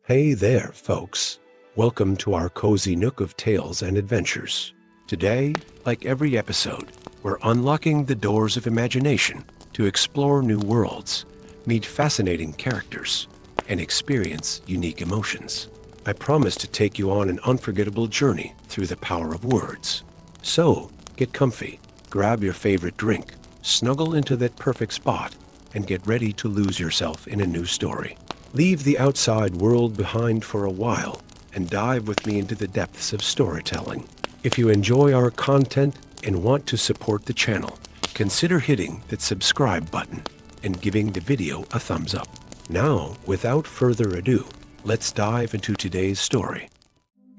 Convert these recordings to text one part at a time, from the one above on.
Hey there, folks. Welcome to our cozy nook of tales and adventures. Today, like every episode, we're unlocking the doors of imagination to explore new worlds, meet fascinating characters, and experience unique emotions. I promise to take you on an unforgettable journey through the power of words. So, get comfy, grab your favorite drink, snuggle into that perfect spot, and get ready to lose yourself in a new story. Leave the outside world behind for a while and dive with me into the depths of storytelling. If you enjoy our content and want to support the channel, consider hitting that subscribe button and giving the video a thumbs up. Now, without further ado, let's dive into today's story.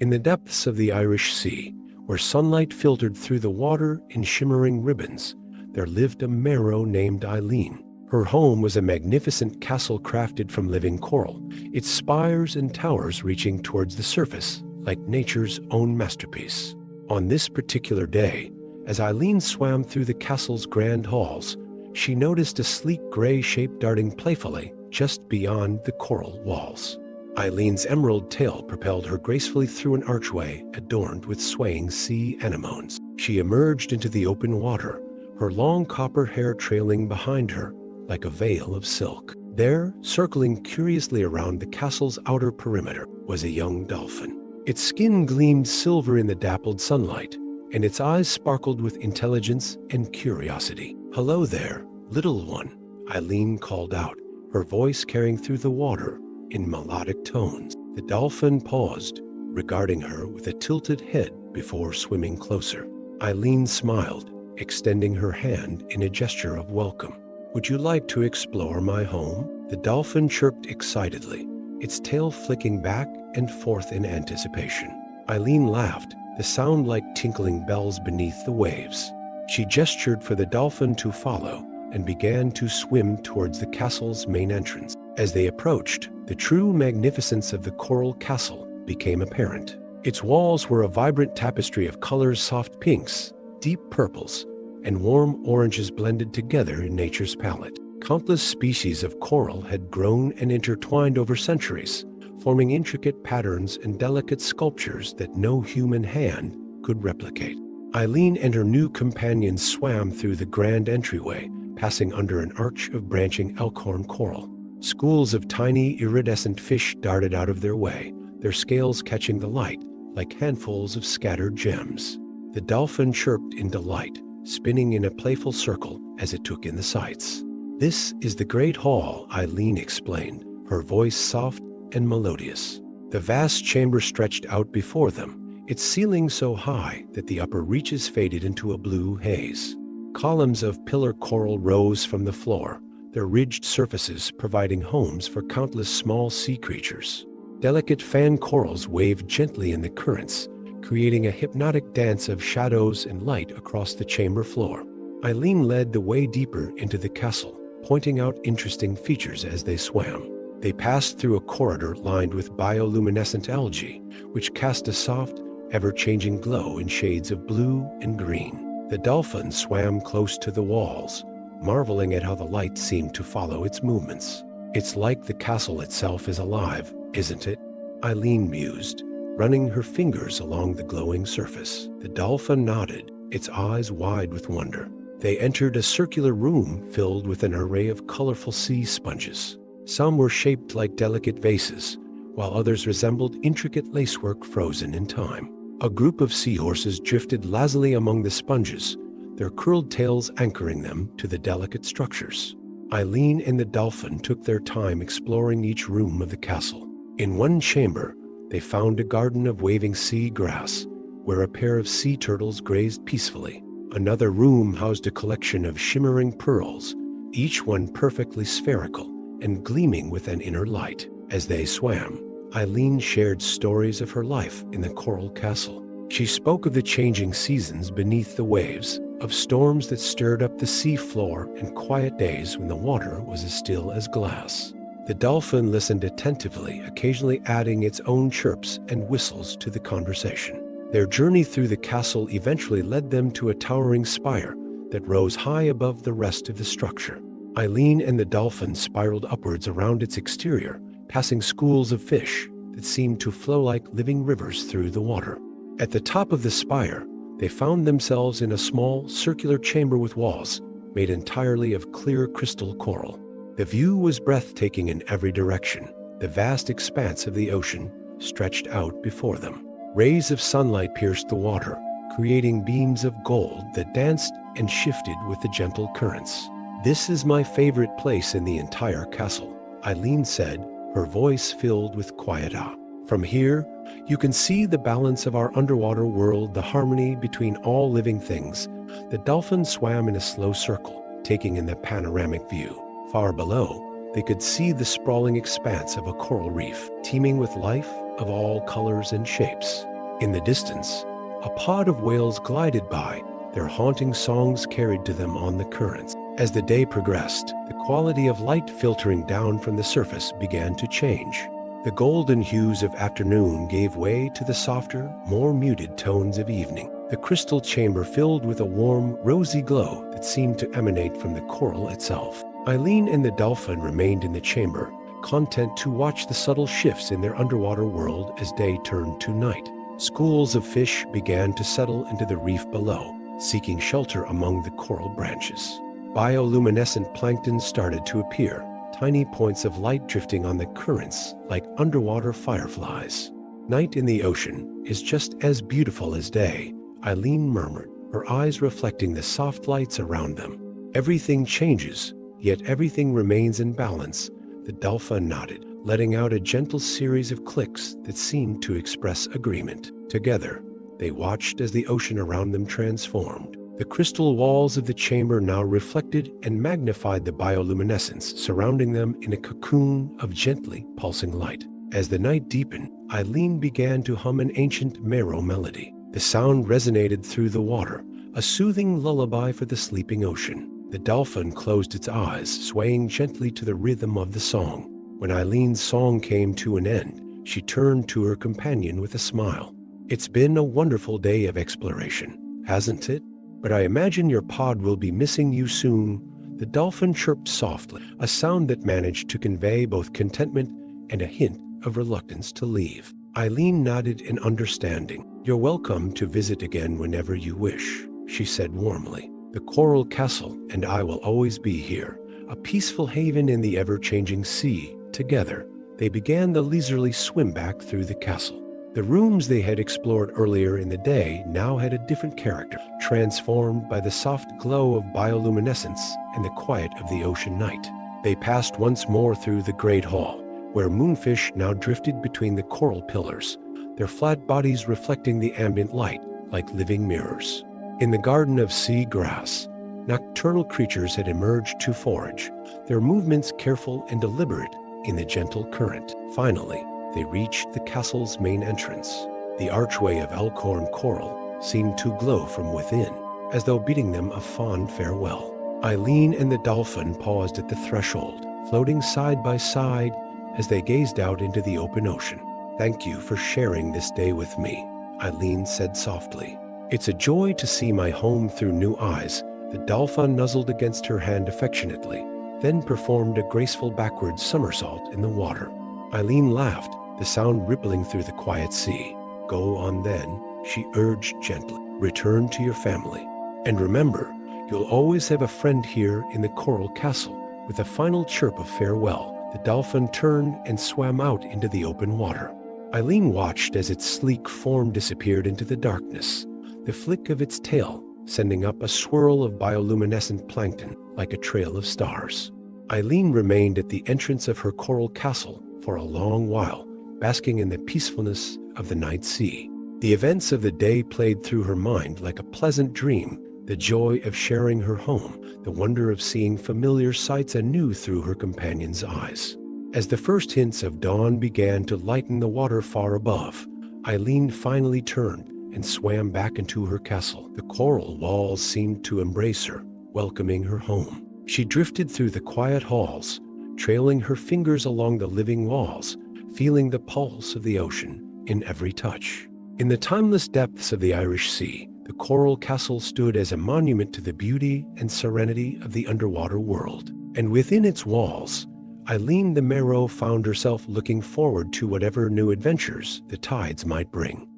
In the depths of the Irish Sea, where sunlight filtered through the water in shimmering ribbons, there lived a Merrow named Eileen. Her home was a magnificent castle crafted from living coral, its spires and towers reaching towards the surface like nature's own masterpiece. On this particular day, as Eileen swam through the castle's grand halls, she noticed a sleek gray shape darting playfully just beyond the coral walls. Eileen's emerald tail propelled her gracefully through an archway adorned with swaying sea anemones. She emerged into the open water, her long copper hair trailing behind her like a veil of silk. There, circling curiously around the castle's outer perimeter, was a young dolphin. Its skin gleamed silver in the dappled sunlight, and its eyes sparkled with intelligence and curiosity. "Hello there, little one," Eileen called out, her voice carrying through the water in melodic tones. The dolphin paused, regarding her with a tilted head before swimming closer. Eileen smiled, extending her hand in a gesture of welcome. "Would you like to explore my home?" The dolphin chirped excitedly, its tail flicking back and forth in anticipation. Eileen laughed, the sound like tinkling bells beneath the waves. She gestured for the dolphin to follow and began to swim towards the castle's main entrance. As they approached, the true magnificence of the coral castle became apparent. Its walls were a vibrant tapestry of colors: soft pinks, deep purples, and warm oranges blended together in nature's palette. Countless species of coral had grown and intertwined over centuries, forming intricate patterns and delicate sculptures that no human hand could replicate. Eileen and her new companions swam through the grand entryway, passing under an arch of branching elkhorn coral. Schools of tiny iridescent fish darted out of their way, their scales catching the light like handfuls of scattered gems. The dolphin chirped in delight, spinning in a playful circle as it took in the sights. "This is the Great Hall," Eileen explained, her voice soft and melodious. The vast chamber stretched out before them, its ceiling so high that the upper reaches faded into a blue haze. Columns of pillar coral rose from the floor, their ridged surfaces providing homes for countless small sea creatures. Delicate fan corals waved gently in the currents, creating a hypnotic dance of shadows and light across the chamber floor. Eileen led the way deeper into the castle, pointing out interesting features as they swam. They passed through a corridor lined with bioluminescent algae, which cast a soft, ever-changing glow in shades of blue and green. The dolphin swam close to the walls, marveling at how the light seemed to follow its movements. "It's like the castle itself is alive, isn't it?" Eileen mused, running her fingers along the glowing surface. The dolphin nodded, its eyes wide with wonder. They entered a circular room filled with an array of colorful sea sponges. Some were shaped like delicate vases, while others resembled intricate lacework frozen in time. A group of seahorses drifted lazily among the sponges, their curled tails anchoring them to the delicate structures. Eileen and the dolphin took their time exploring each room of the castle. In one chamber, they found a garden of waving sea grass, where a pair of sea turtles grazed peacefully. Another room housed a collection of shimmering pearls, each one perfectly spherical and gleaming with an inner light. As they swam, Eileen shared stories of her life in the coral castle. She spoke of the changing seasons beneath the waves, of storms that stirred up the sea floor, and quiet days when the water was as still as glass. The dolphin listened attentively, occasionally adding its own chirps and whistles to the conversation. Their journey through the castle eventually led them to a towering spire that rose high above the rest of the structure. Eileen and the dolphin spiraled upwards around its exterior, passing schools of fish, that seemed to flow like living rivers through the water. At the top of the spire, they found themselves in a small, circular chamber with walls made entirely of clear crystal coral. The view was breathtaking in every direction. The vast expanse of the ocean stretched out before them. Rays of sunlight pierced the water, creating beams of gold that danced and shifted with the gentle currents. "This is my favorite place in the entire castle," Eileen said, her voice filled with quiet awe. "From here, you can see the balance of our underwater world, the harmony between all living things." The dolphin swam in a slow circle, taking in the panoramic view. Far below, they could see the sprawling expanse of a coral reef, teeming with life of all colors and shapes. In the distance, a pod of whales glided by, their haunting songs carried to them on the currents. As the day progressed, the quality of light filtering down from the surface began to change. The golden hues of afternoon gave way to the softer, more muted tones of evening. The crystal chamber filled with a warm, rosy glow that seemed to emanate from the coral itself. Eileen and the dolphin remained in the chamber, content to watch the subtle shifts in their underwater world as day turned to night. Schools of fish began to settle into the reef below, seeking shelter among the coral branches. Bioluminescent plankton started to appear, tiny points of light drifting on the currents like underwater fireflies. "Night in the ocean is just as beautiful as day," Eileen murmured, her eyes reflecting the soft lights around them. "Everything changes, yet everything remains in balance." The dolphin nodded, letting out a gentle series of clicks that seemed to express agreement. Together, they watched as the ocean around them transformed. The crystal walls of the chamber now reflected and magnified the bioluminescence surrounding them in a cocoon of gently pulsing light. As the night deepened, Eileen began to hum an ancient Mero melody. The sound resonated through the water, a soothing lullaby for the sleeping ocean. The dolphin closed its eyes, swaying gently to the rhythm of the song. When Eileen's song came to an end, she turned to her companion with a smile. "It's been a wonderful day of exploration, hasn't it? But I imagine your pod will be missing you soon." The dolphin chirped softly, a sound that managed to convey both contentment and a hint of reluctance to leave. Eileen nodded in understanding. "You're welcome to visit again whenever you wish," she said warmly. "The Coral Castle and I will always be here, a peaceful haven in the ever-changing sea." Together, they began the leisurely swim back through the castle. The rooms they had explored earlier in the day now had a different character, transformed by the soft glow of bioluminescence and the quiet of the ocean night. They passed once more through the great hall, where moonfish now drifted between the coral pillars, their flat bodies reflecting the ambient light like living mirrors. In the garden of sea grass, nocturnal creatures had emerged to forage, their movements careful and deliberate in the gentle current. Finally, they reached the castle's main entrance. The archway of Elkhorn coral seemed to glow from within, as though bidding them a fond farewell. Eileen and the dolphin paused at the threshold, floating side by side as they gazed out into the open ocean. "Thank you for sharing this day with me," Eileen said softly. "It's a joy to see my home through new eyes." The dolphin nuzzled against her hand affectionately, then performed a graceful backward somersault in the water. Eileen laughed, the sound rippling through the quiet sea. "Go on then," she urged gently. "Return to your family. And remember, you'll always have a friend here in the Coral Castle." With a final chirp of farewell, the dolphin turned and swam out into the open water. Eileen watched as its sleek form disappeared into the darkness, the flick of its tail sending up a swirl of bioluminescent plankton like a trail of stars. Eileen remained at the entrance of her coral castle for a long while, basking in the peacefulness of the night sea. The events of the day played through her mind like a pleasant dream, the joy of sharing her home, the wonder of seeing familiar sights anew through her companion's eyes. As the first hints of dawn began to lighten the water far above, Eileen finally turned and swam back into her castle. The coral walls seemed to embrace her, welcoming her home. She drifted through the quiet halls, trailing her fingers along the living walls, feeling the pulse of the ocean in every touch. In the timeless depths of the Irish Sea, the Coral Castle stood as a monument to the beauty and serenity of the underwater world. And within its walls, Eileen the Merrow found herself looking forward to whatever new adventures the tides might bring.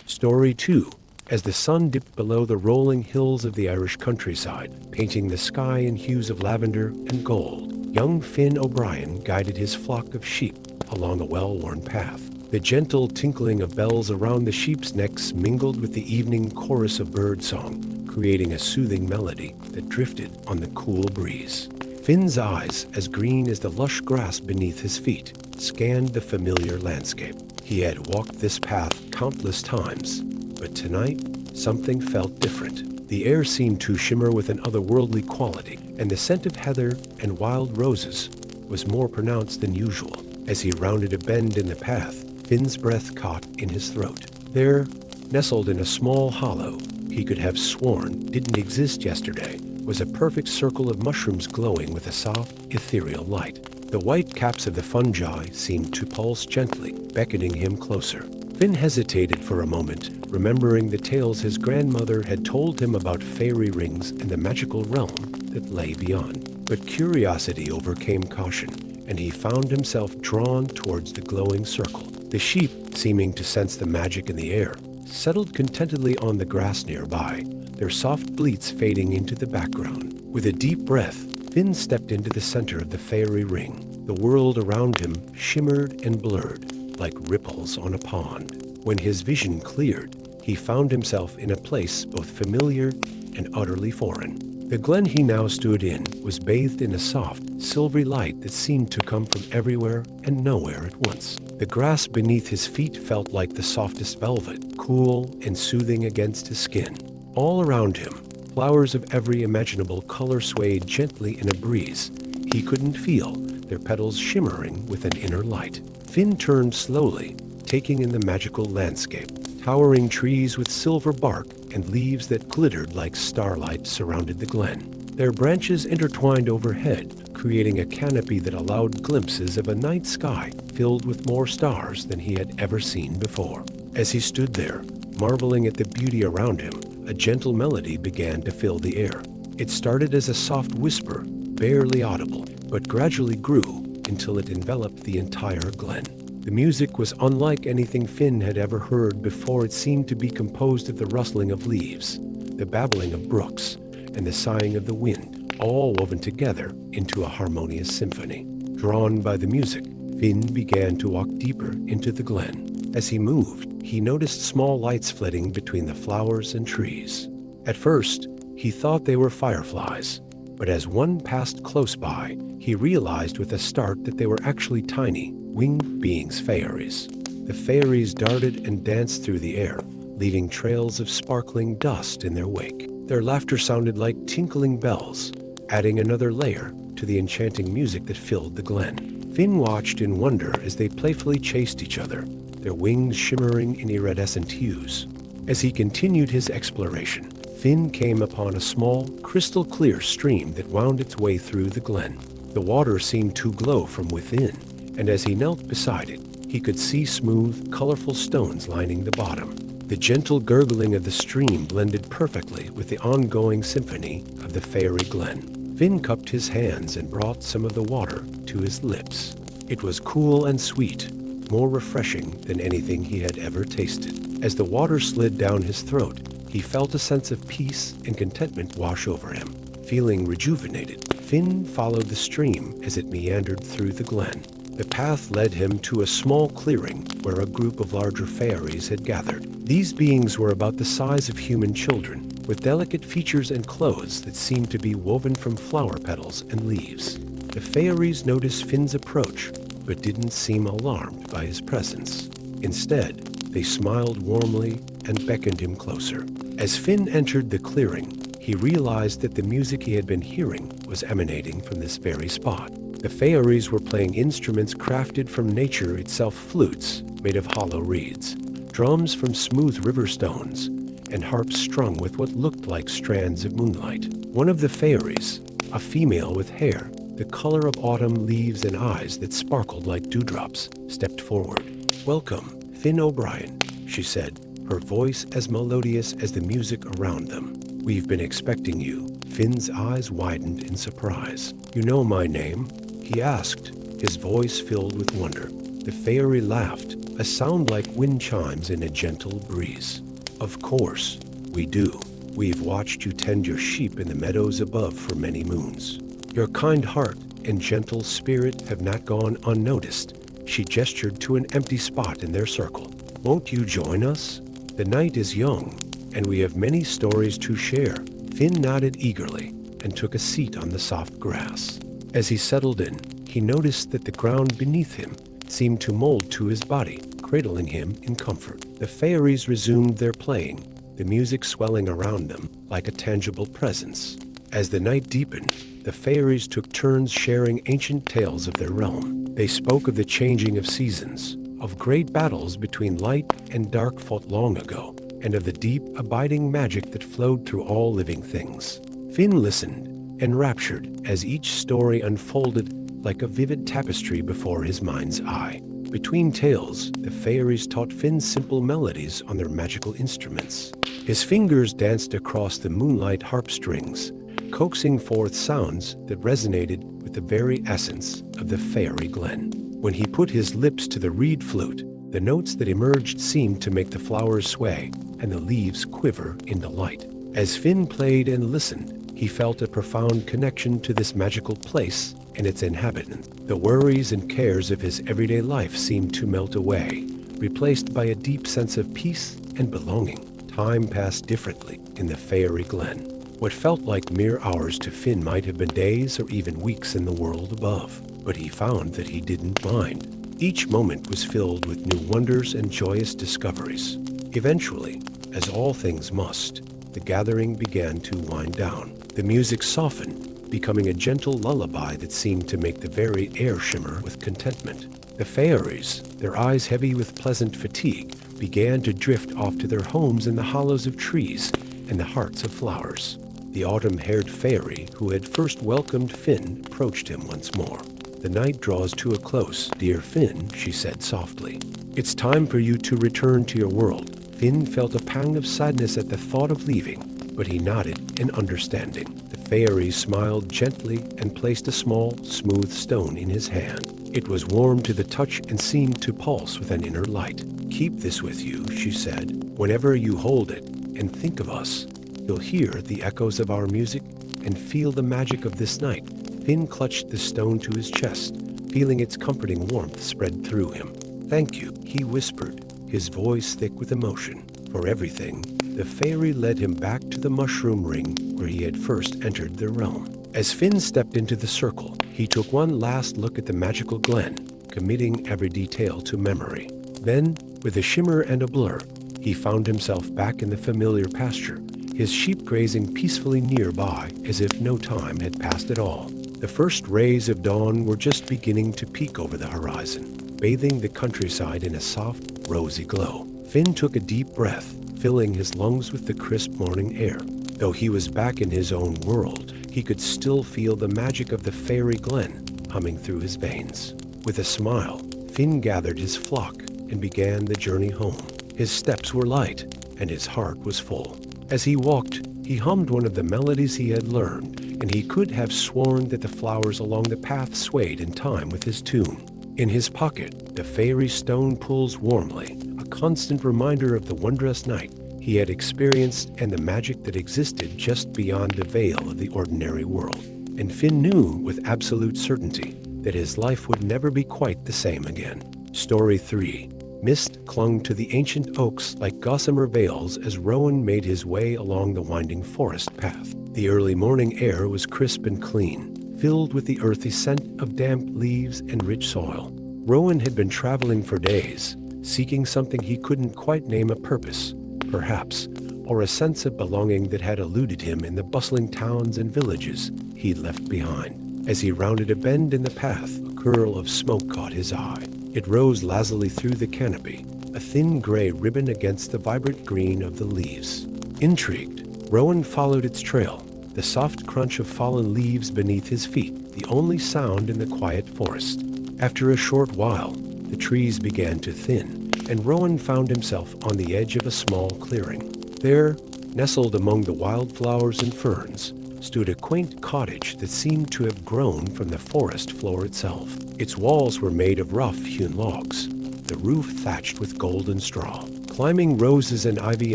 Story 2. As the sun dipped below the rolling hills of the Irish countryside, painting the sky in hues of lavender and gold, young Finn O'Brien guided his flock of sheep along a well-worn path. The gentle tinkling of bells around the sheep's necks mingled with the evening chorus of birdsong, creating a soothing melody that drifted on the cool breeze. Finn's eyes, as green as the lush grass beneath his feet, scanned the familiar landscape. He had walked this path countless times, but tonight, something felt different. The air seemed to shimmer with an otherworldly quality, and the scent of heather and wild roses was more pronounced than usual. As he rounded a bend in the path, Finn's breath caught in his throat. There, nestled in a small hollow he could have sworn didn't exist yesterday, was a perfect circle of mushrooms glowing with a soft, ethereal light. The white caps of the fungi seemed to pulse gently, beckoning him closer. Finn hesitated for a moment, remembering the tales his grandmother had told him about fairy rings and the magical realm that lay beyond. But curiosity overcame caution, and he found himself drawn towards the glowing circle. The sheep, seeming to sense the magic in the air, settled contentedly on the grass nearby, their soft bleats fading into the background. With a deep breath, Finn stepped into the center of the fairy ring. The world around him shimmered and blurred, like ripples on a pond. When his vision cleared, he found himself in a place both familiar and utterly foreign. The glen he now stood in was bathed in a soft, silvery light that seemed to come from everywhere and nowhere at once. The grass beneath his feet felt like the softest velvet, cool and soothing against his skin. All around him, flowers of every imaginable color swayed gently in a breeze. He couldn't feel their petals shimmering with an inner light. Finn turned slowly, taking in the magical landscape. Towering trees with silver bark and leaves that glittered like starlight surrounded the glen. Their branches intertwined overhead, creating a canopy that allowed glimpses of a night sky filled with more stars than he had ever seen before. As he stood there, marveling at the beauty around him, a gentle melody began to fill the air. It started as a soft whisper, barely audible, but gradually grew until it enveloped the entire glen. The music was unlike anything Finn had ever heard before. It seemed to be composed of the rustling of leaves, the babbling of brooks, and the sighing of the wind, all woven together into a harmonious symphony. Drawn by the music, Finn began to walk deeper into the glen. As he moved, he noticed small lights flitting between the flowers and trees. At first, he thought they were fireflies, but as one passed close by, he realized with a start that they were actually tiny, winged beings, fairies. The fairies darted and danced through the air, leaving trails of sparkling dust in their wake. Their laughter sounded like tinkling bells, adding another layer to the enchanting music that filled the glen. Finn watched in wonder as they playfully chased each other, their wings shimmering in iridescent hues. As he continued his exploration, Finn came upon a small, crystal-clear stream that wound its way through the glen. The water seemed to glow from within, and as he knelt beside it, he could see smooth, colorful stones lining the bottom. The gentle gurgling of the stream blended perfectly with the ongoing symphony of the fairy glen. Finn cupped his hands and brought some of the water to his lips. It was cool and sweet, more refreshing than anything he had ever tasted. As the water slid down his throat, he felt a sense of peace and contentment wash over him. Feeling rejuvenated, Finn followed the stream as it meandered through the glen. The path led him to a small clearing where a group of larger fairies had gathered. These beings were about the size of human children, with delicate features and clothes that seemed to be woven from flower petals and leaves. The fairies noticed Finn's approach, but didn't seem alarmed by his presence. Instead, they smiled warmly and beckoned him closer. As Finn entered the clearing, he realized that the music he had been hearing was emanating from this very spot. The fairies were playing instruments crafted from nature itself, flutes made of hollow reeds, drums from smooth river stones, and harps strung with what looked like strands of moonlight. One of the fairies, a female with hair the color of autumn leaves and eyes that sparkled like dewdrops, stepped forward. "Welcome, Finn O'Brien," she said, her voice as melodious as the music around them. "We've been expecting you." Finn's eyes widened in surprise. "You know my name?" he asked, his voice filled with wonder. The fairy laughed, a sound like wind chimes in a gentle breeze. Of course, we do. We've watched you tend your sheep in the meadows above for many moons. Your kind heart and gentle spirit have not gone unnoticed. She gestured to an empty spot in their circle. Won't you join us? The night is young, and we have many stories to share. Finn nodded eagerly and took a seat on the soft grass. As he settled in, he noticed that the ground beneath him seemed to mold to his body, cradling him in comfort. The fairies resumed their playing, the music swelling around them like a tangible presence. As the night deepened, the fairies took turns sharing ancient tales of their realm. They spoke of the changing of seasons, of great battles between light and dark fought long ago, and of the deep, abiding magic that flowed through all living things. Finn listened, enraptured, as each story unfolded like a vivid tapestry before his mind's eye. Between tales, the fairies taught Finn simple melodies on their magical instruments. His fingers danced across the moonlight harp strings, coaxing forth sounds that resonated with the very essence of the fairy glen. When he put his lips to the reed flute, the notes that emerged seemed to make the flowers sway and the leaves quiver in delight. As Finn played and listened, he felt a profound connection to this magical place and its inhabitants. The worries and cares of his everyday life seemed to melt away, replaced by a deep sense of peace and belonging. Time passed differently in the fairy glen. What felt like mere hours to Finn might have been days or even weeks in the world above, but he found that he didn't mind. Each moment was filled with new wonders and joyous discoveries. Eventually, as all things must, the gathering began to wind down. The music softened, becoming a gentle lullaby that seemed to make the very air shimmer with contentment. The fairies, their eyes heavy with pleasant fatigue, began to drift off to their homes in the hollows of trees and the hearts of flowers. The autumn-haired fairy who had first welcomed Finn approached him once more. "The night draws to a close, dear Finn," she said softly. "It's time for you to return to your world." Finn felt a pang of sadness at the thought of leaving, but he nodded in understanding. The fairy smiled gently and placed a small, smooth stone in his hand. It was warm to the touch and seemed to pulse with an inner light. "Keep this with you," she said. "Whenever you hold it and think of us, you'll hear the echoes of our music and feel the magic of this night." Finn clutched the stone to his chest, feeling its comforting warmth spread through him. "Thank you," he whispered, his voice thick with emotion. For everything, the fairy led him back to the mushroom ring where he had first entered their realm. As Finn stepped into the circle, he took one last look at the magical glen, committing every detail to memory. Then, with a shimmer and a blur, he found himself back in the familiar pasture, his sheep grazing peacefully nearby as if no time had passed at all. The first rays of dawn were just beginning to peek over the horizon, bathing the countryside in a soft, rosy glow. Finn took a deep breath, filling his lungs with the crisp morning air. Though he was back in his own world, he could still feel the magic of the fairy glen humming through his veins. With a smile, Finn gathered his flock and began the journey home. His steps were light, and his heart was full. As he walked, he hummed one of the melodies he had learned, and he could have sworn that the flowers along the path swayed in time with his tune. In his pocket, the fairy stone pulsed warmly, a constant reminder of the wondrous night he had experienced and the magic that existed just beyond the veil of the ordinary world. And Finn knew with absolute certainty that his life would never be quite the same again. Story 3. Mist clung to the ancient oaks like gossamer veils as Rowan made his way along the winding forest path. The early morning air was crisp and clean, filled with the earthy scent of damp leaves and rich soil. Rowan had been traveling for days, seeking something he couldn't quite name a purpose, perhaps, or a sense of belonging that had eluded him in the bustling towns and villages he'd left behind. As he rounded a bend in the path, a curl of smoke caught his eye. It rose lazily through the canopy, a thin gray ribbon against the vibrant green of the leaves. Intrigued, Rowan followed its trail, the soft crunch of fallen leaves beneath his feet, the only sound in the quiet forest. After a short while, the trees began to thin, and Rowan found himself on the edge of a small clearing. There, nestled among the wildflowers and ferns, stood a quaint cottage that seemed to have grown from the forest floor itself. Its walls were made of rough-hewn logs, the roof thatched with golden straw. Climbing roses and ivy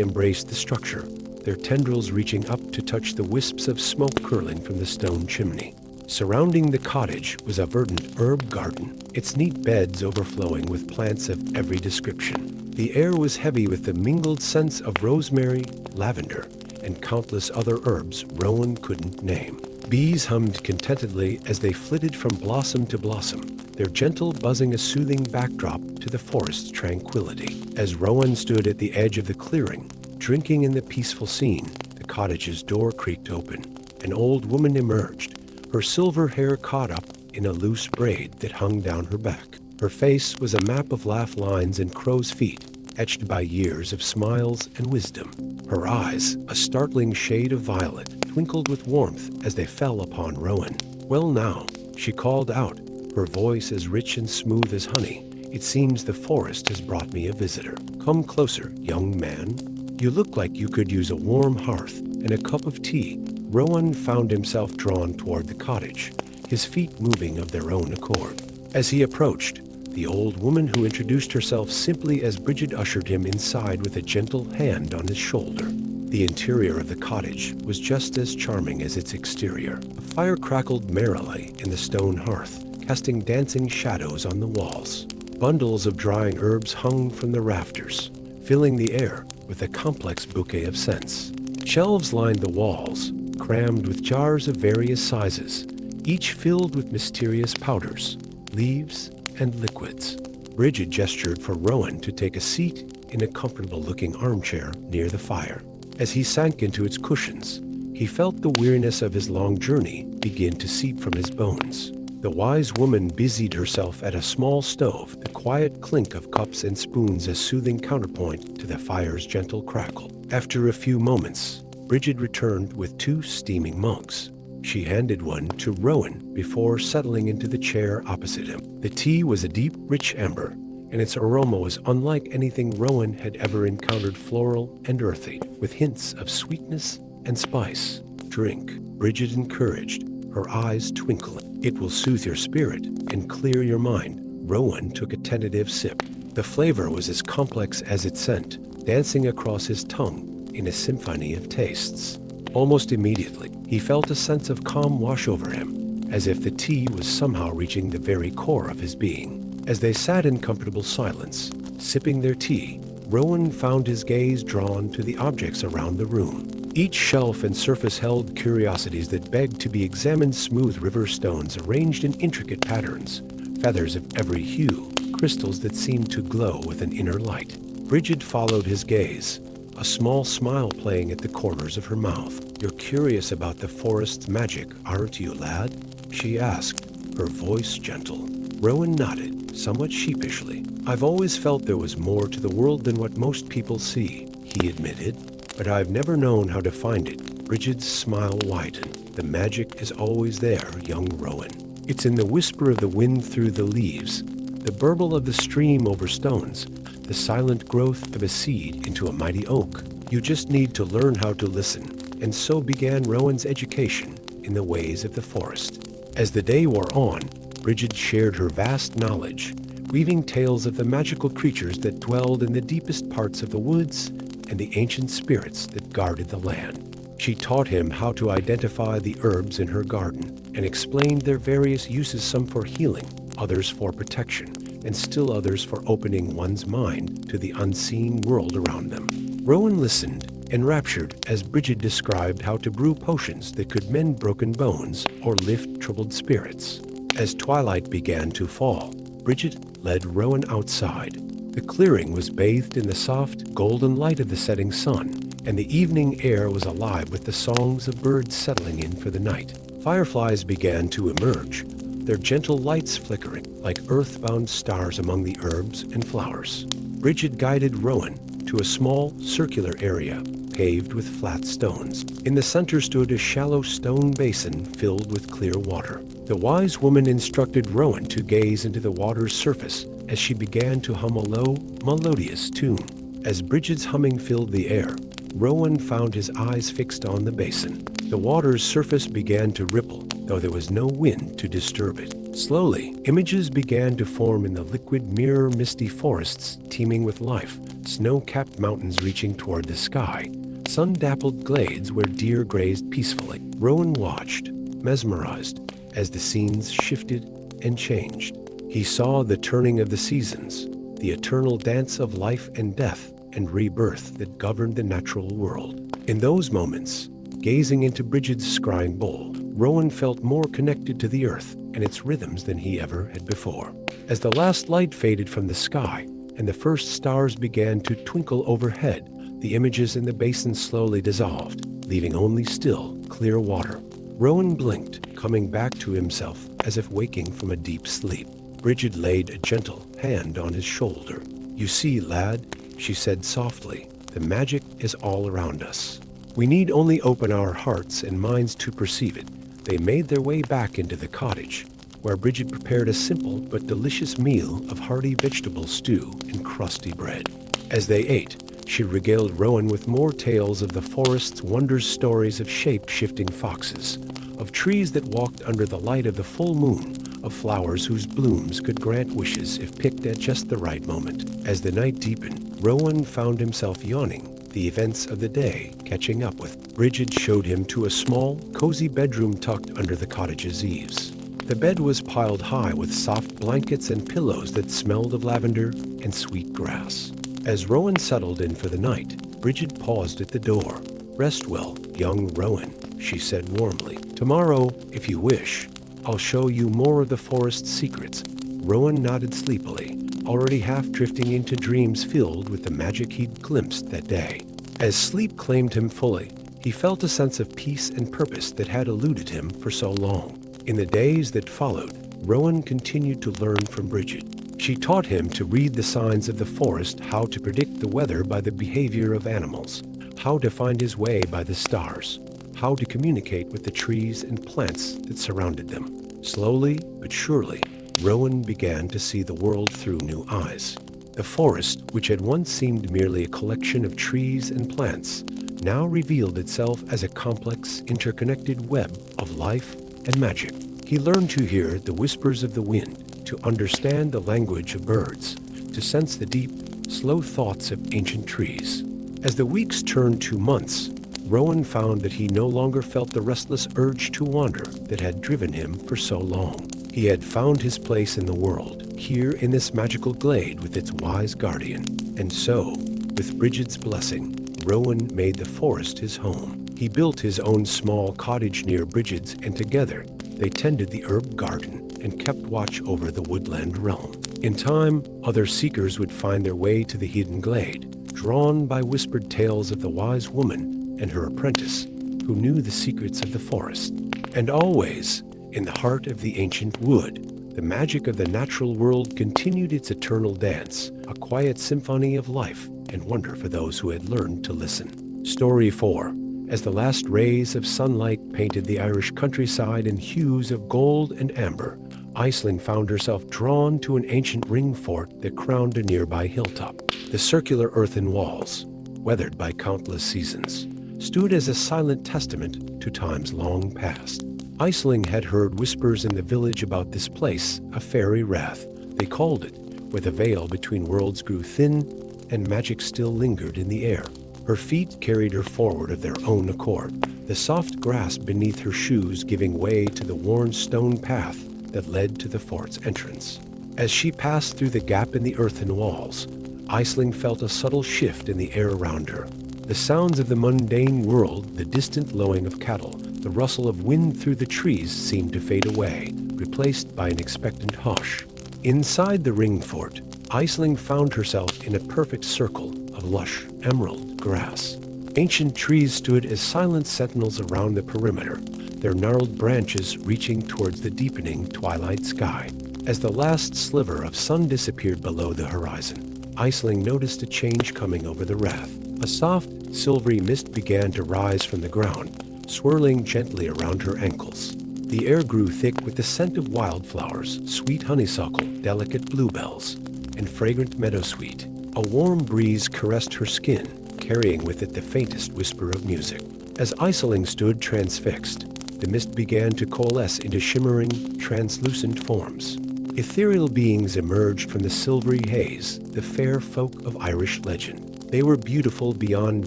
embraced the structure, their tendrils reaching up to touch the wisps of smoke curling from the stone chimney. Surrounding the cottage was a verdant herb garden, its neat beds overflowing with plants of every description. The air was heavy with the mingled scents of rosemary, lavender, and countless other herbs Rowan couldn't name. Bees hummed contentedly as they flitted from blossom to blossom, their gentle buzzing a soothing backdrop to the forest's tranquility. As Rowan stood at the edge of the clearing, drinking in the peaceful scene, the cottage's door creaked open. An old woman emerged, her silver hair caught up in a loose braid that hung down her back. Her face was a map of laugh lines and crow's feet, etched by years of smiles and wisdom. Her eyes, a startling shade of violet, twinkled with warmth as they fell upon Rowan. "Well now," she called out, her voice as rich and smooth as honey. "It seems the forest has brought me a visitor. Come closer, young man. You look like you could use a warm hearth and a cup of tea." Rowan found himself drawn toward the cottage, his feet moving of their own accord. As he approached, the old woman who introduced herself simply as Bridget ushered him inside with a gentle hand on his shoulder. The interior of the cottage was just as charming as its exterior. A fire crackled merrily in the stone hearth, casting dancing shadows on the walls. Bundles of drying herbs hung from the rafters, filling the air with a complex bouquet of scents. Shelves lined the walls, crammed with jars of various sizes, each filled with mysterious powders, leaves, and liquids. Bridget gestured for Rowan to take a seat in a comfortable-looking armchair near the fire. As he sank into its cushions, he felt the weariness of his long journey begin to seep from his bones. The wise woman busied herself at a small stove, the quiet clink of cups and spoons a soothing counterpoint to the fire's gentle crackle. After a few moments, Bridget returned with 2 steaming mugs. She handed one to Rowan before settling into the chair opposite him. The tea was a deep, rich amber, and its aroma was unlike anything Rowan had ever encountered, floral and earthy, with hints of sweetness and spice. "Drink," Bridget encouraged, her eyes twinkling. "It will soothe your spirit and clear your mind." Rowan took a tentative sip. The flavor was as complex as its scent, dancing across his tongue in a symphony of tastes. Almost immediately, he felt a sense of calm wash over him, as if the tea was somehow reaching the very core of his being. As they sat in comfortable silence, sipping their tea, Rowan found his gaze drawn to the objects around the room. Each shelf and surface held curiosities that begged to be examined: smooth river stones arranged in intricate patterns, feathers of every hue, crystals that seemed to glow with an inner light. Bridget followed his gaze, a small smile playing at the corners of her mouth. "You're curious about the forest's magic, aren't you, lad?" she asked, her voice gentle. Rowan nodded, somewhat sheepishly. "I've always felt there was more to the world than what most people see," he admitted, "but I've never known how to find it." Bridget's smile widened. "The magic is always there, young Rowan. It's in the whisper of the wind through the leaves, the burble of the stream over stones, the silent growth of a seed into a mighty oak. You just need to learn how to listen." And so began Rowan's education in the ways of the forest. As the day wore on, Bridget shared her vast knowledge, weaving tales of the magical creatures that dwelled in the deepest parts of the woods and the ancient spirits that guarded the land. She taught him how to identify the herbs in her garden and explained their various uses, some for healing, others for protection, and still others for opening one's mind to the unseen world around them. Rowan listened, enraptured, as Bridget described how to brew potions that could mend broken bones or lift troubled spirits. As twilight began to fall, Bridget led Rowan outside. The clearing was bathed in the soft, golden light of the setting sun, and the evening air was alive with the songs of birds settling in for the night. Fireflies began to emerge, their gentle lights flickering like earthbound stars among the herbs and flowers. Bridget guided Rowan to a small, circular area paved with flat stones. In the center stood a shallow stone basin filled with clear water. The wise woman instructed Rowan to gaze into the water's surface as she began to hum a low, melodious tune. As Bridget's humming filled the air, Rowan found his eyes fixed on the basin. The water's surface began to ripple, though there was no wind to disturb it. Slowly, images began to form in the liquid mirror misty forests teeming with life, snow-capped mountains reaching toward the sky, sun-dappled glades where deer grazed peacefully. Rowan watched, mesmerized, as the scenes shifted and changed. He saw the turning of the seasons, the eternal dance of life and death and rebirth that governed the natural world. In those moments, gazing into Bridget's scrying bowl, Rowan felt more connected to the earth and its rhythms than he ever had before. As the last light faded from the sky and the first stars began to twinkle overhead, the images in the basin slowly dissolved, leaving only still, clear water. Rowan blinked, coming back to himself as if waking from a deep sleep. Bridget laid a gentle hand on his shoulder. "You see, lad," she said softly, "the magic is all around us. We need only open our hearts and minds to perceive it." They made their way back into the cottage, where Bridget prepared a simple but delicious meal of hearty vegetable stew and crusty bread. As they ate, she regaled Rowan with more tales of the forest's wonders, stories of shape-shifting foxes, of trees that walked under the light of the full moon, of flowers whose blooms could grant wishes if picked at just the right moment. As the night deepened, Rowan found himself yawning, the events of the day catching up with. Bridget showed him to a small, cozy bedroom tucked under the cottage's eaves. The bed was piled high with soft blankets and pillows that smelled of lavender and sweet grass. As Rowan settled in for the night, Bridget paused at the door. "Rest well, young Rowan," she said warmly. "Tomorrow, if you wish, I'll show you more of the forest's secrets." Rowan nodded sleepily, already half drifting into dreams filled with the magic he'd glimpsed that day. As sleep claimed him fully, he felt a sense of peace and purpose that had eluded him for so long. In the days that followed, Rowan continued to learn from Bridget. She taught him to read the signs of the forest, how to predict the weather by the behavior of animals, how to find his way by the stars, how to communicate with the trees and plants that surrounded them. Slowly but surely, Rowan began to see the world through new eyes. The forest, which had once seemed merely a collection of trees and plants, now revealed itself as a complex, interconnected web of life and magic. He learned to hear the whispers of the wind, to understand the language of birds, to sense the deep, slow thoughts of ancient trees. As the weeks turned to months, Rowan found that he no longer felt the restless urge to wander that had driven him for so long. He had found his place in the world, here in this magical glade with its wise guardian. And so, with Bridget's blessing, Rowan made the forest his home. He built his own small cottage near Bridget's, and together they tended the herb garden and kept watch over the woodland realm. In time, other seekers would find their way to the hidden glade, drawn by whispered tales of the wise woman and her apprentice, who knew the secrets of the forest. And always, in the heart of the ancient wood, the magic of the natural world continued its eternal dance, a quiet symphony of life and wonder for those who had learned to listen. Story 4. As the last rays of sunlight painted the Irish countryside in hues of gold and amber, Aisling found herself drawn to an ancient ring fort that crowned a nearby hilltop. The circular earthen walls, weathered by countless seasons, stood as a silent testament to times long past. Aisling had heard whispers in the village about this place, a fairy rath, they called it, where the veil between worlds grew thin and magic still lingered in the air. Her feet carried her forward of their own accord, the soft grass beneath her shoes giving way to the worn stone path that led to the fort's entrance. As she passed through the gap in the earthen walls, Aisling felt a subtle shift in the air around her. The sounds of the mundane world, the distant lowing of cattle, the rustle of wind through the trees seemed to fade away, replaced by an expectant hush. Inside the ring fort, Aisling found herself in a perfect circle of lush, emerald grass. Ancient trees stood as silent sentinels around the perimeter, their gnarled branches reaching towards the deepening twilight sky. As the last sliver of sun disappeared below the horizon, Aisling noticed a change coming over the rath. A soft, silvery mist began to rise from the ground, swirling gently around her ankles. The air grew thick with the scent of wildflowers, sweet honeysuckle, delicate bluebells, and fragrant meadowsweet. A warm breeze caressed her skin, carrying with it the faintest whisper of music. As Aisling stood transfixed, the mist began to coalesce into shimmering, translucent forms. Ethereal beings emerged from the silvery haze, the fair folk of Irish legend. They were beautiful beyond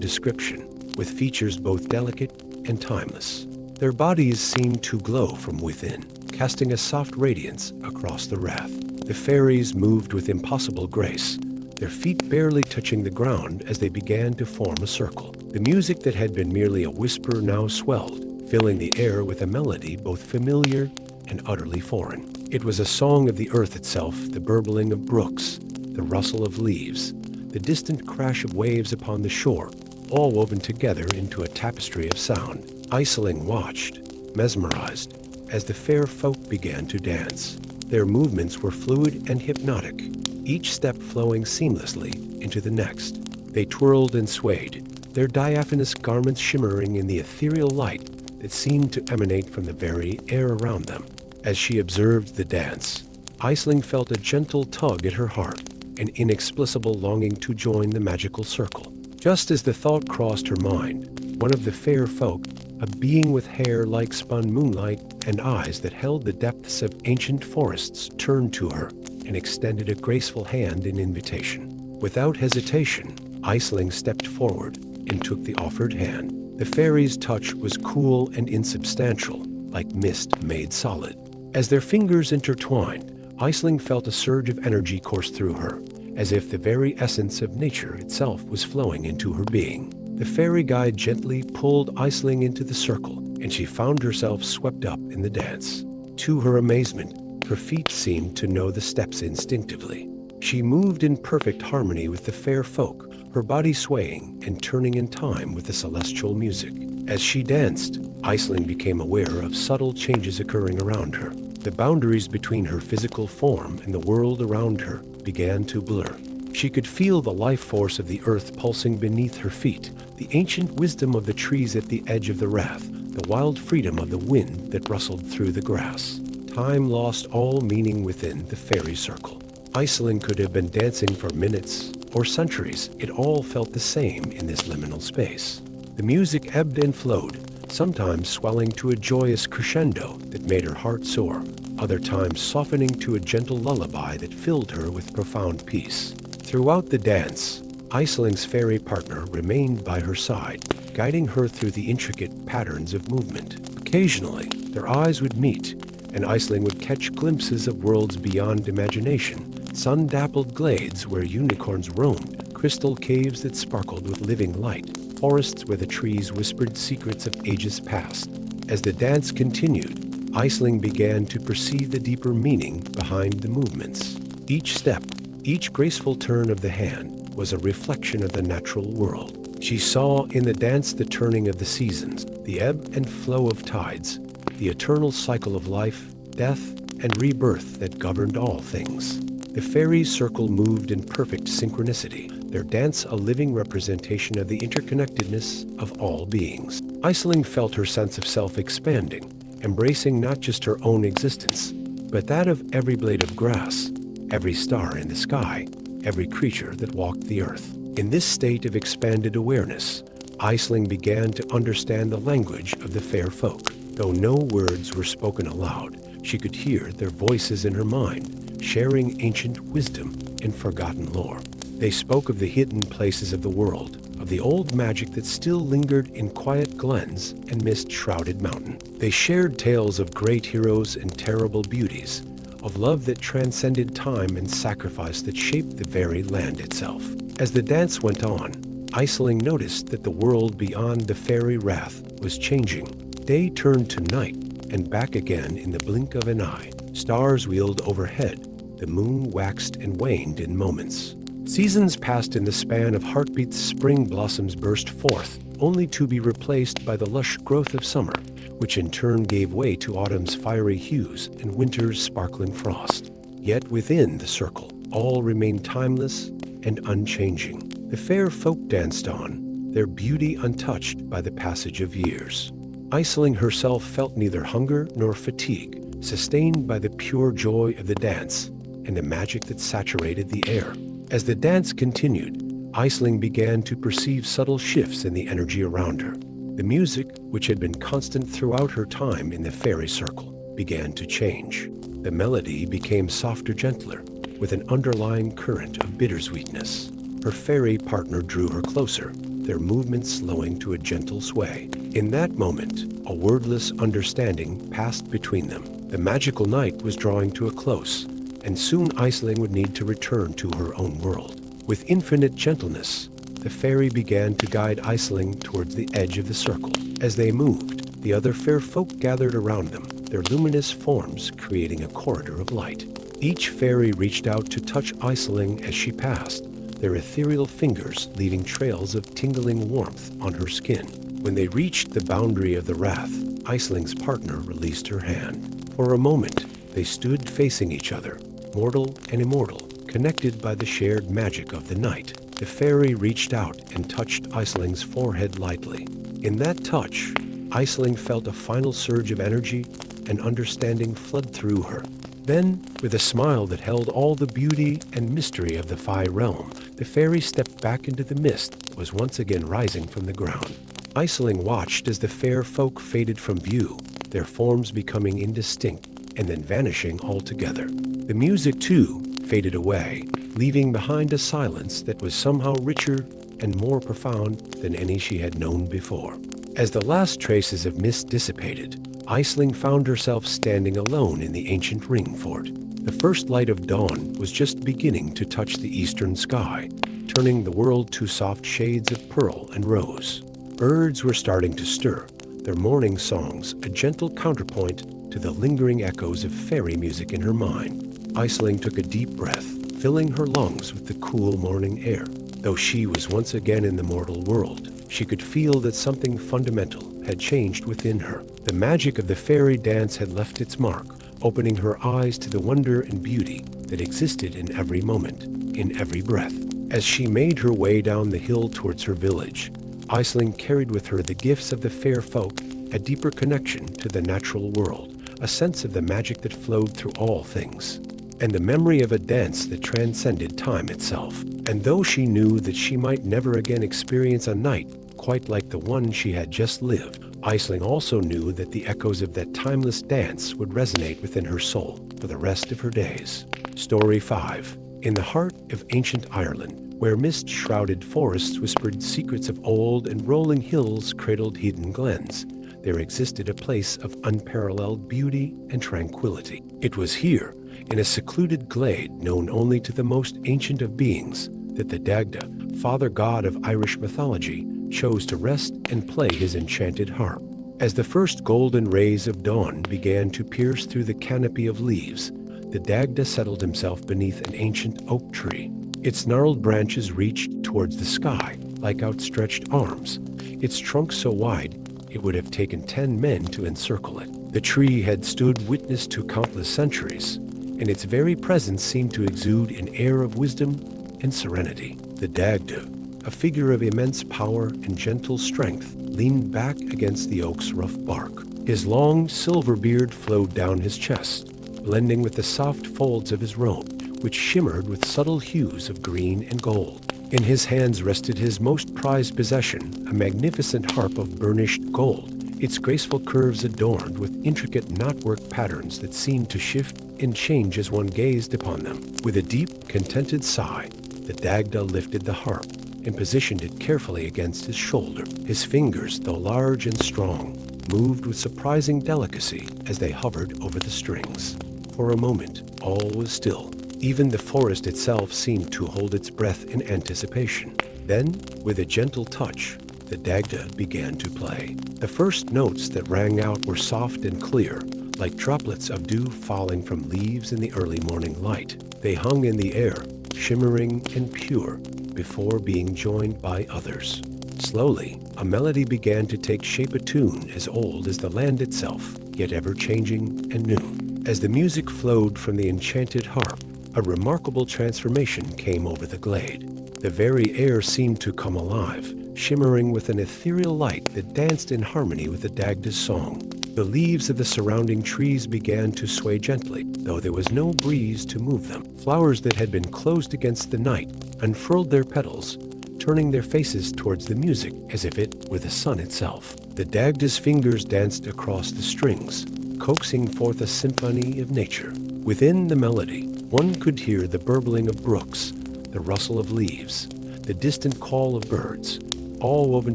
description, with features both delicate and timeless. Their bodies seemed to glow from within, casting a soft radiance across the rath. The fairies moved with impossible grace, their feet barely touching the ground as they began to form a circle. The music that had been merely a whisper now swelled, filling the air with a melody both familiar and utterly foreign. It was a song of the earth itself, the burbling of brooks, the rustle of leaves, the distant crash of waves upon the shore, all woven together into a tapestry of sound. Aisling watched, mesmerized, as the fair folk began to dance. Their movements were fluid and hypnotic, each step flowing seamlessly into the next. They twirled and swayed, their diaphanous garments shimmering in the ethereal light that seemed to emanate from the very air around them. As she observed the dance, Aisling felt a gentle tug at her heart, an inexplicable longing to join the magical circle. Just as the thought crossed her mind, one of the fair folk, a being with hair like spun moonlight and eyes that held the depths of ancient forests, turned to her and extended a graceful hand in invitation. Without hesitation, Aisling stepped forward and took the offered hand. The fairy's touch was cool and insubstantial, like mist made solid. As their fingers intertwined, Aisling felt a surge of energy course through her, as if the very essence of nature itself was flowing into her being. The fairy guide gently pulled Aisling into the circle, and she found herself swept up in the dance. To her amazement, her feet seemed to know the steps instinctively. She moved in perfect harmony with the fair folk, her body swaying and turning in time with the celestial music. As she danced, Aisling became aware of subtle changes occurring around her. The boundaries between her physical form and the world around her began to blur. She could feel the life force of the earth pulsing beneath her feet, the ancient wisdom of the trees at the edge of the rath, the wild freedom of the wind that rustled through the grass. Time lost all meaning within the fairy circle. Aisling could have been dancing for minutes or centuries. It all felt the same in this liminal space. The music ebbed and flowed, sometimes swelling to a joyous crescendo that made her heart soar, other times softening to a gentle lullaby that filled her with profound peace. Throughout the dance, Aisling's fairy partner remained by her side, guiding her through the intricate patterns of movement. Occasionally, their eyes would meet, and Aisling would catch glimpses of worlds beyond imagination, sun-dappled glades where unicorns roamed, crystal caves that sparkled with living light, forests where the trees whispered secrets of ages past. As the dance continued, Aisling began to perceive the deeper meaning behind the movements. Each step, each graceful turn of the hand was a reflection of the natural world. She saw in the dance the turning of the seasons, the ebb and flow of tides, the eternal cycle of life, death, and rebirth that governed all things. The fairies' circle moved in perfect synchronicity, their dance a living representation of the interconnectedness of all beings. Aisling felt her sense of self expanding, embracing not just her own existence, but that of every blade of grass, every star in the sky, every creature that walked the earth. In this state of expanded awareness, Aisling began to understand the language of the fair folk. Though no words were spoken aloud, she could hear their voices in her mind, sharing ancient wisdom and forgotten lore. They spoke of the hidden places of the world, of the old magic that still lingered in quiet glens and mist-shrouded mountain. They shared tales of great heroes and terrible beauties, of love that transcended time and sacrifice that shaped the very land itself. As the dance went on, Aisling noticed that the world beyond the fairy rath was changing. Day turned to night, and back again in the blink of an eye. Stars wheeled overhead, the moon waxed and waned in moments. Seasons passed in the span of heartbeats. Spring blossoms burst forth, only to be replaced by the lush growth of summer, which in turn gave way to autumn's fiery hues and winter's sparkling frost. Yet within the circle, all remained timeless and unchanging. The fair folk danced on, their beauty untouched by the passage of years. Aisling herself felt neither hunger nor fatigue, sustained by the pure joy of the dance and the magic that saturated the air. As the dance continued, Aisling began to perceive subtle shifts in the energy around her. The music, which had been constant throughout her time in the fairy circle, began to change. The melody became softer, gentler, with an underlying current of bittersweetness. Her fairy partner drew her closer, their movements slowing to a gentle sway. In that moment, a wordless understanding passed between them. The magical night was drawing to a close, and soon Aisling would need to return to her own world. With infinite gentleness, the fairy began to guide Aisling towards the edge of the circle. As they moved, the other fair folk gathered around them, their luminous forms creating a corridor of light. Each fairy reached out to touch Aisling as she passed, their ethereal fingers leaving trails of tingling warmth on her skin. When they reached the boundary of the wrath, Aisling's partner released her hand. For a moment, they stood facing each other, mortal and immortal, connected by the shared magic of the night. The fairy reached out and touched Aisling's forehead lightly. In that touch, Aisling felt a final surge of energy and understanding flood through her. Then, with a smile that held all the beauty and mystery of the Fae realm, the fairy stepped back into the mist that was once again rising from the ground. Aisling watched as the fair folk faded from view, their forms becoming indistinct and then vanishing altogether. The music, too, faded away, leaving behind a silence that was somehow richer and more profound than any she had known before. As the last traces of mist dissipated, Aisling found herself standing alone in the ancient ring fort. The first light of dawn was just beginning to touch the eastern sky, turning the world to soft shades of pearl and rose. Birds were starting to stir, their morning songs a gentle counterpoint to the lingering echoes of fairy music in her mind. Aisling took a deep breath, filling her lungs with the cool morning air. Though she was once again in the mortal world, she could feel that something fundamental had changed within her. The magic of the fairy dance had left its mark, opening her eyes to the wonder and beauty that existed in every moment, in every breath. As she made her way down the hill towards her village, Aisling carried with her the gifts of the fair folk, a deeper connection to the natural world, a sense of the magic that flowed through all things, and the memory of a dance that transcended time itself. And though she knew that she might never again experience a night quite like the one she had just lived, Aisling also knew that the echoes of that timeless dance would resonate within her soul for the rest of her days. Story 5. In the heart of ancient Ireland, where mist-shrouded forests whispered secrets of old and rolling hills cradled hidden glens, there existed a place of unparalleled beauty and tranquility. It was here, in a secluded glade known only to the most ancient of beings, that the Dagda, father god of Irish mythology, chose to rest and play his enchanted harp. As the first golden rays of dawn began to pierce through the canopy of leaves, the Dagda settled himself beneath an ancient oak tree. Its gnarled branches reached towards the sky like outstretched arms, its trunk so wide it would have taken 10 men to encircle it. The tree had stood witness to countless centuries, and its very presence seemed to exude an air of wisdom and serenity. The Dagda, a figure of immense power and gentle strength, leaned back against the oak's rough bark. His long silver beard flowed down his chest, blending with the soft folds of his robe, which shimmered with subtle hues of green and gold. In his hands rested his most prized possession, a magnificent harp of burnished gold, its graceful curves adorned with intricate knotwork patterns that seemed to shift and change as one gazed upon them. With a deep, contented sigh, the Dagda lifted the harp and positioned it carefully against his shoulder. His fingers, though large and strong, moved with surprising delicacy as they hovered over the strings. For a moment, all was still. Even the forest itself seemed to hold its breath in anticipation. Then, with a gentle touch, the Dagda began to play. The first notes that rang out were soft and clear, like droplets of dew falling from leaves in the early morning light. They hung in the air, shimmering and pure, before being joined by others. Slowly, a melody began to take shape, a tune as old as the land itself, yet ever-changing and new. As the music flowed from the enchanted harp, a remarkable transformation came over the glade. The very air seemed to come alive, shimmering with an ethereal light that danced in harmony with the Dagda's song. The leaves of the surrounding trees began to sway gently, though there was no breeze to move them. Flowers that had been closed against the night unfurled their petals, turning their faces towards the music as if it were the sun itself. The Dagda's fingers danced across the strings, coaxing forth a symphony of nature. Within the melody, one could hear the burbling of brooks, the rustle of leaves, the distant call of birds, all woven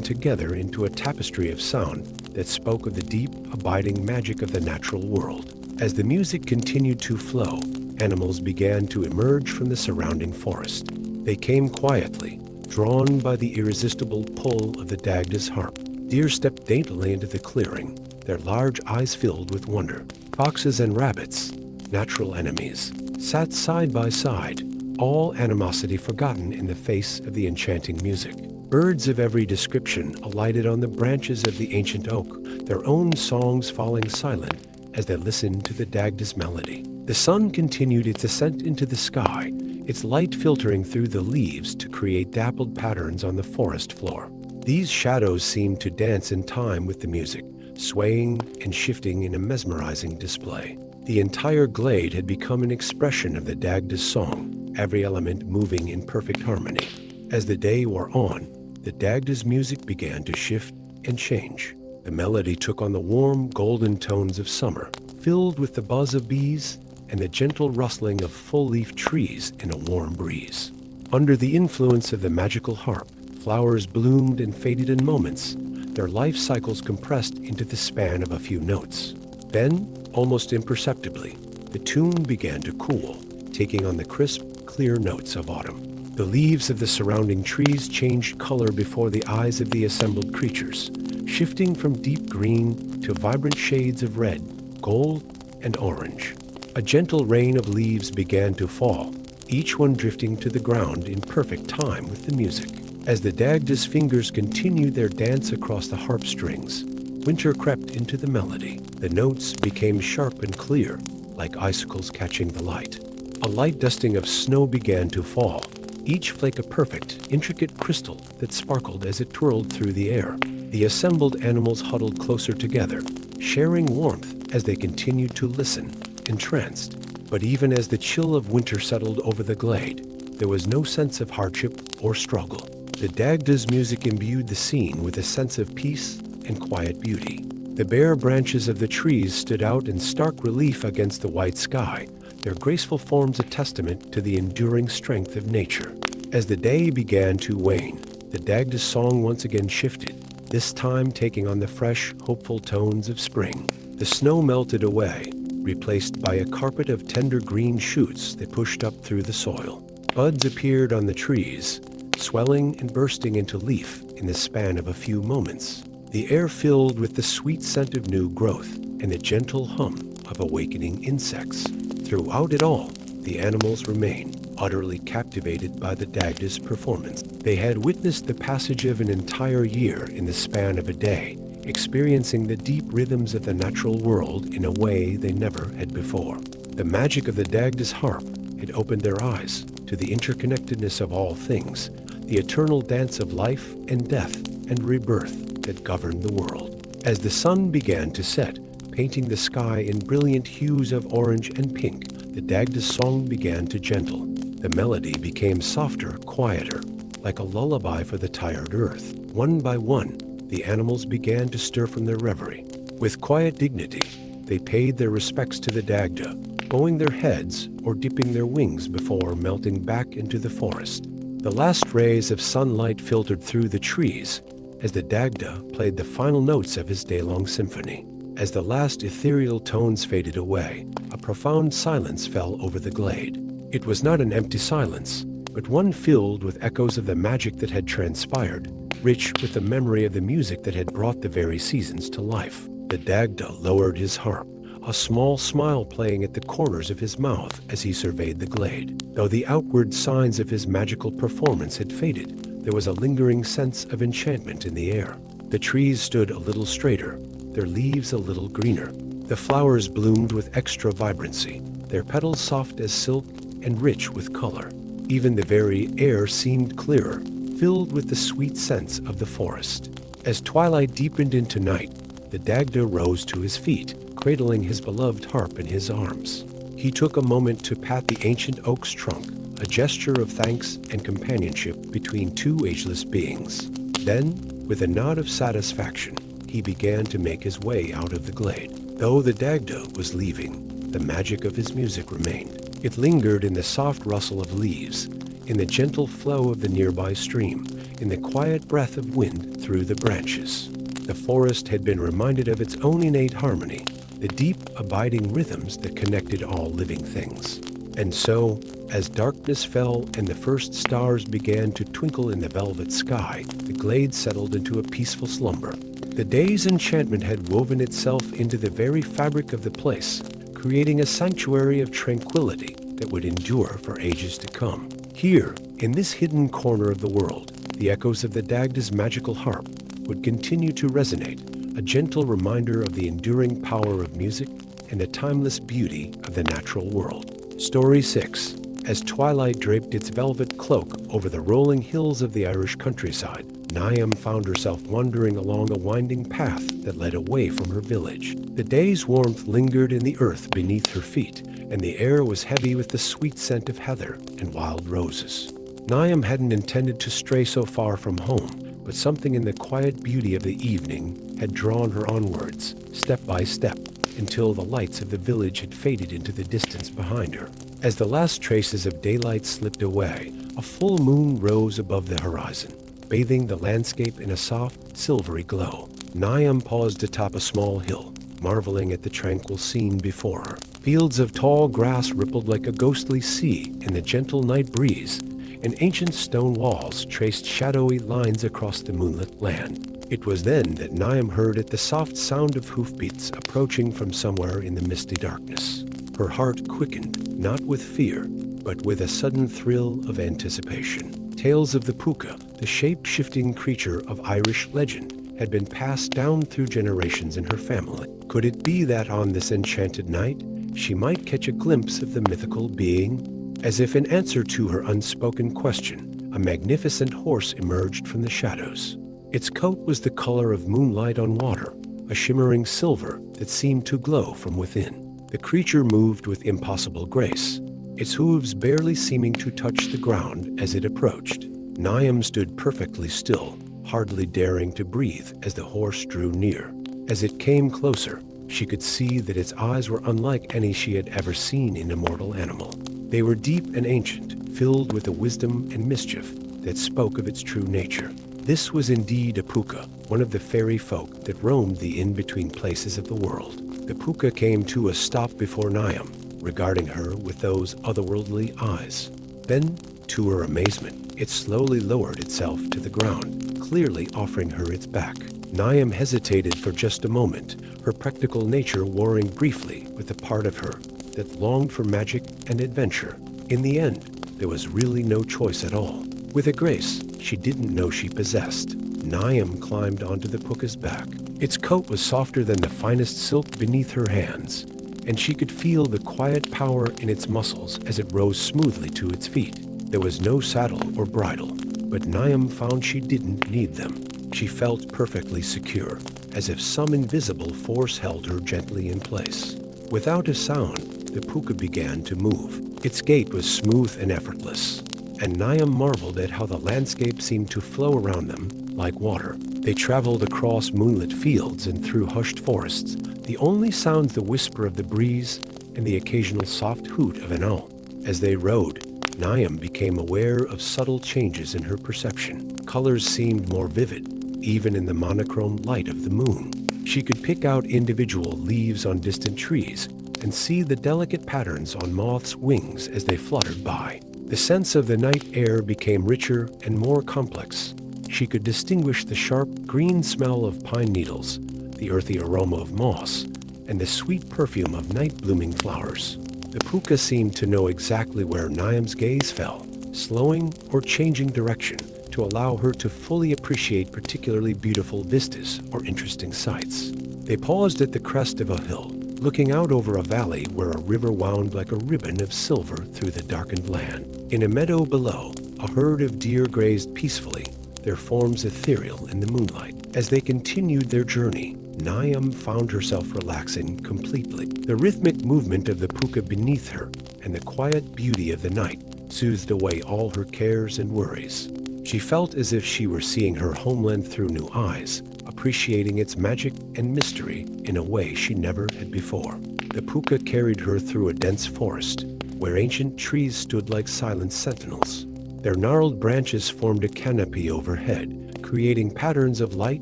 together into a tapestry of sound that spoke of the deep, abiding magic of the natural world. As the music continued to flow, animals began to emerge from the surrounding forest. They came quietly, drawn by the irresistible pull of the Dagda's harp. Deer stepped daintily into the clearing, their large eyes filled with wonder. Foxes and rabbits, natural enemies, sat side by side, all animosity forgotten in the face of the enchanting music. Birds of every description alighted on the branches of the ancient oak, their own songs falling silent as they listened to the Dagda's melody. The sun continued its ascent into the sky, its light filtering through the leaves to create dappled patterns on the forest floor. These shadows seemed to dance in time with the music, swaying and shifting in a mesmerizing display. The entire glade had become an expression of the Dagda's song, every element moving in perfect harmony. As the day wore on, the Dagda's music began to shift and change. The melody took on the warm, golden tones of summer, filled with the buzz of bees and the gentle rustling of full-leaf trees in a warm breeze. Under the influence of the magical harp, flowers bloomed and faded in moments, their life cycles compressed into the span of a few notes. Then, almost imperceptibly, the tune began to cool, taking on the crisp, clear notes of autumn. The leaves of the surrounding trees changed color before the eyes of the assembled creatures, shifting from deep green to vibrant shades of red, gold, and orange. A gentle rain of leaves began to fall, each one drifting to the ground in perfect time with the music. As the Dagda's fingers continued their dance across the harp strings, winter crept into the melody. The notes became sharp and clear, like icicles catching the light. A light dusting of snow began to fall, each flake a perfect, intricate crystal that sparkled as it twirled through the air. The assembled animals huddled closer together, sharing warmth as they continued to listen, entranced. But even as the chill of winter settled over the glade, there was no sense of hardship or struggle. The Dagda's music imbued the scene with a sense of peace and quiet beauty. The bare branches of the trees stood out in stark relief against the white sky, their graceful forms a testament to the enduring strength of nature. As the day began to wane, the Dagda's song once again shifted, this time taking on the fresh, hopeful tones of spring. The snow melted away, replaced by a carpet of tender green shoots that pushed up through the soil. Buds appeared on the trees, swelling and bursting into leaf in the span of a few moments. The air filled with the sweet scent of new growth and the gentle hum of awakening insects. Throughout it all, the animals remained utterly captivated by the Dagda's performance. They had witnessed the passage of an entire year in the span of a day, experiencing the deep rhythms of the natural world in a way they never had before. The magic of the Dagda's harp had opened their eyes to the interconnectedness of all things, the eternal dance of life and death and rebirth that governed the world. As the sun began to set, painting the sky in brilliant hues of orange and pink, the Dagda's song began to gentle. The melody became softer, quieter, like a lullaby for the tired earth. One by one, the animals began to stir from their reverie. With quiet dignity, they paid their respects to the Dagda, bowing their heads or dipping their wings before melting back into the forest. The last rays of sunlight filtered through the trees as the Dagda played the final notes of his day-long symphony. As the last ethereal tones faded away, a profound silence fell over the glade. It was not an empty silence, but one filled with echoes of the magic that had transpired, rich with the memory of the music that had brought the very seasons to life. The Dagda lowered his harp, a small smile playing at the corners of his mouth as he surveyed the glade. Though the outward signs of his magical performance had faded, there was a lingering sense of enchantment in the air. The trees stood a little straighter, their leaves a little greener. The flowers bloomed with extra vibrancy, their petals soft as silk and rich with color. Even the very air seemed clearer, filled with the sweet scents of the forest. As twilight deepened into night, the Dagda rose to his feet, cradling his beloved harp in his arms. He took a moment to pat the ancient oak's trunk, a gesture of thanks and companionship between two ageless beings. Then, with a nod of satisfaction, he began to make his way out of the glade. Though the Dagda was leaving, the magic of his music remained. It lingered in the soft rustle of leaves, in the gentle flow of the nearby stream, in the quiet breath of wind through the branches. The forest had been reminded of its own innate harmony, the deep, abiding rhythms that connected all living things. And so, as darkness fell and the first stars began to twinkle in the velvet sky, the glade settled into a peaceful slumber. The day's enchantment had woven itself into the very fabric of the place, creating a sanctuary of tranquility that would endure for ages to come. Here, in this hidden corner of the world, the echoes of the Dagda's magical harp would continue to resonate, a gentle reminder of the enduring power of music and the timeless beauty of the natural world. Story 6. As twilight draped its velvet cloak over the rolling hills of the Irish countryside, Niamh found herself wandering along a winding path that led away from her village. The day's warmth lingered in the earth beneath her feet, and the air was heavy with the sweet scent of heather and wild roses. Niamh hadn't intended to stray so far from home, but something in the quiet beauty of the evening had drawn her onwards, step by step, until the lights of the village had faded into the distance behind her. As the last traces of daylight slipped away, a full moon rose above the horizon, bathing the landscape in a soft, silvery glow. Niamh paused atop a small hill, marveling at the tranquil scene before her. Fields of tall grass rippled like a ghostly sea in the gentle night breeze, and ancient stone walls traced shadowy lines across the moonlit land. It was then that Niamh heard the soft sound of hoofbeats approaching from somewhere in the misty darkness. Her heart quickened, not with fear, but with a sudden thrill of anticipation. Tales of the puka, the shape-shifting creature of Irish legend, had been passed down through generations in her family. Could it be that on this enchanted night, she might catch a glimpse of the mythical being? As if in answer to her unspoken question, a magnificent horse emerged from the shadows. Its coat was the color of moonlight on water, a shimmering silver that seemed to glow from within. The creature moved with impossible grace, its hooves barely seeming to touch the ground as it approached. Niamh stood perfectly still, hardly daring to breathe as the horse drew near. As it came closer, she could see that its eyes were unlike any she had ever seen in a mortal animal. They were deep and ancient, filled with a wisdom and mischief that spoke of its true nature. This was indeed a puka, one of the fairy folk that roamed the in-between places of the world. The puka came to a stop before Niamh, regarding her with those otherworldly eyes. Then, to her amazement, it slowly lowered itself to the ground, clearly offering her its back. Niamh hesitated for just a moment, her practical nature warring briefly with the part of her that longed for magic and adventure. In the end, there was really no choice at all. With a grace she didn't know she possessed, Niamh climbed onto the puka's back. Its coat was softer than the finest silk beneath her hands, and she could feel the quiet power in its muscles as it rose smoothly to its feet. There was no saddle or bridle, but Niamh found she didn't need them. She felt perfectly secure, as if some invisible force held her gently in place. Without a sound, the puka began to move. Its gait was smooth and effortless, and Niamh marveled at how the landscape seemed to flow around them like water. They traveled across moonlit fields and through hushed forests, the only sounds the whisper of the breeze and the occasional soft hoot of an owl. As they rode, Niamh became aware of subtle changes in her perception. Colors seemed more vivid, even in the monochrome light of the moon. She could pick out individual leaves on distant trees and see the delicate patterns on moths' wings as they fluttered by. The sense of the night air became richer and more complex. She could distinguish the sharp green smell of pine needles, the earthy aroma of moss, and the sweet perfume of night-blooming flowers. The puka seemed to know exactly where Niamh's gaze fell, slowing or changing direction to allow her to fully appreciate particularly beautiful vistas or interesting sights. They paused at the crest of a hill, looking out over a valley where a river wound like a ribbon of silver through the darkened land. In a meadow below, a herd of deer grazed peacefully, their forms ethereal in the moonlight. As they continued their journey, Niamh found herself relaxing completely. The rhythmic movement of the puka beneath her and the quiet beauty of the night soothed away all her cares and worries. She felt as if she were seeing her homeland through new eyes, appreciating its magic and mystery in a way she never had before. The puka carried her through a dense forest, where ancient trees stood like silent sentinels. Their gnarled branches formed a canopy overhead, creating patterns of light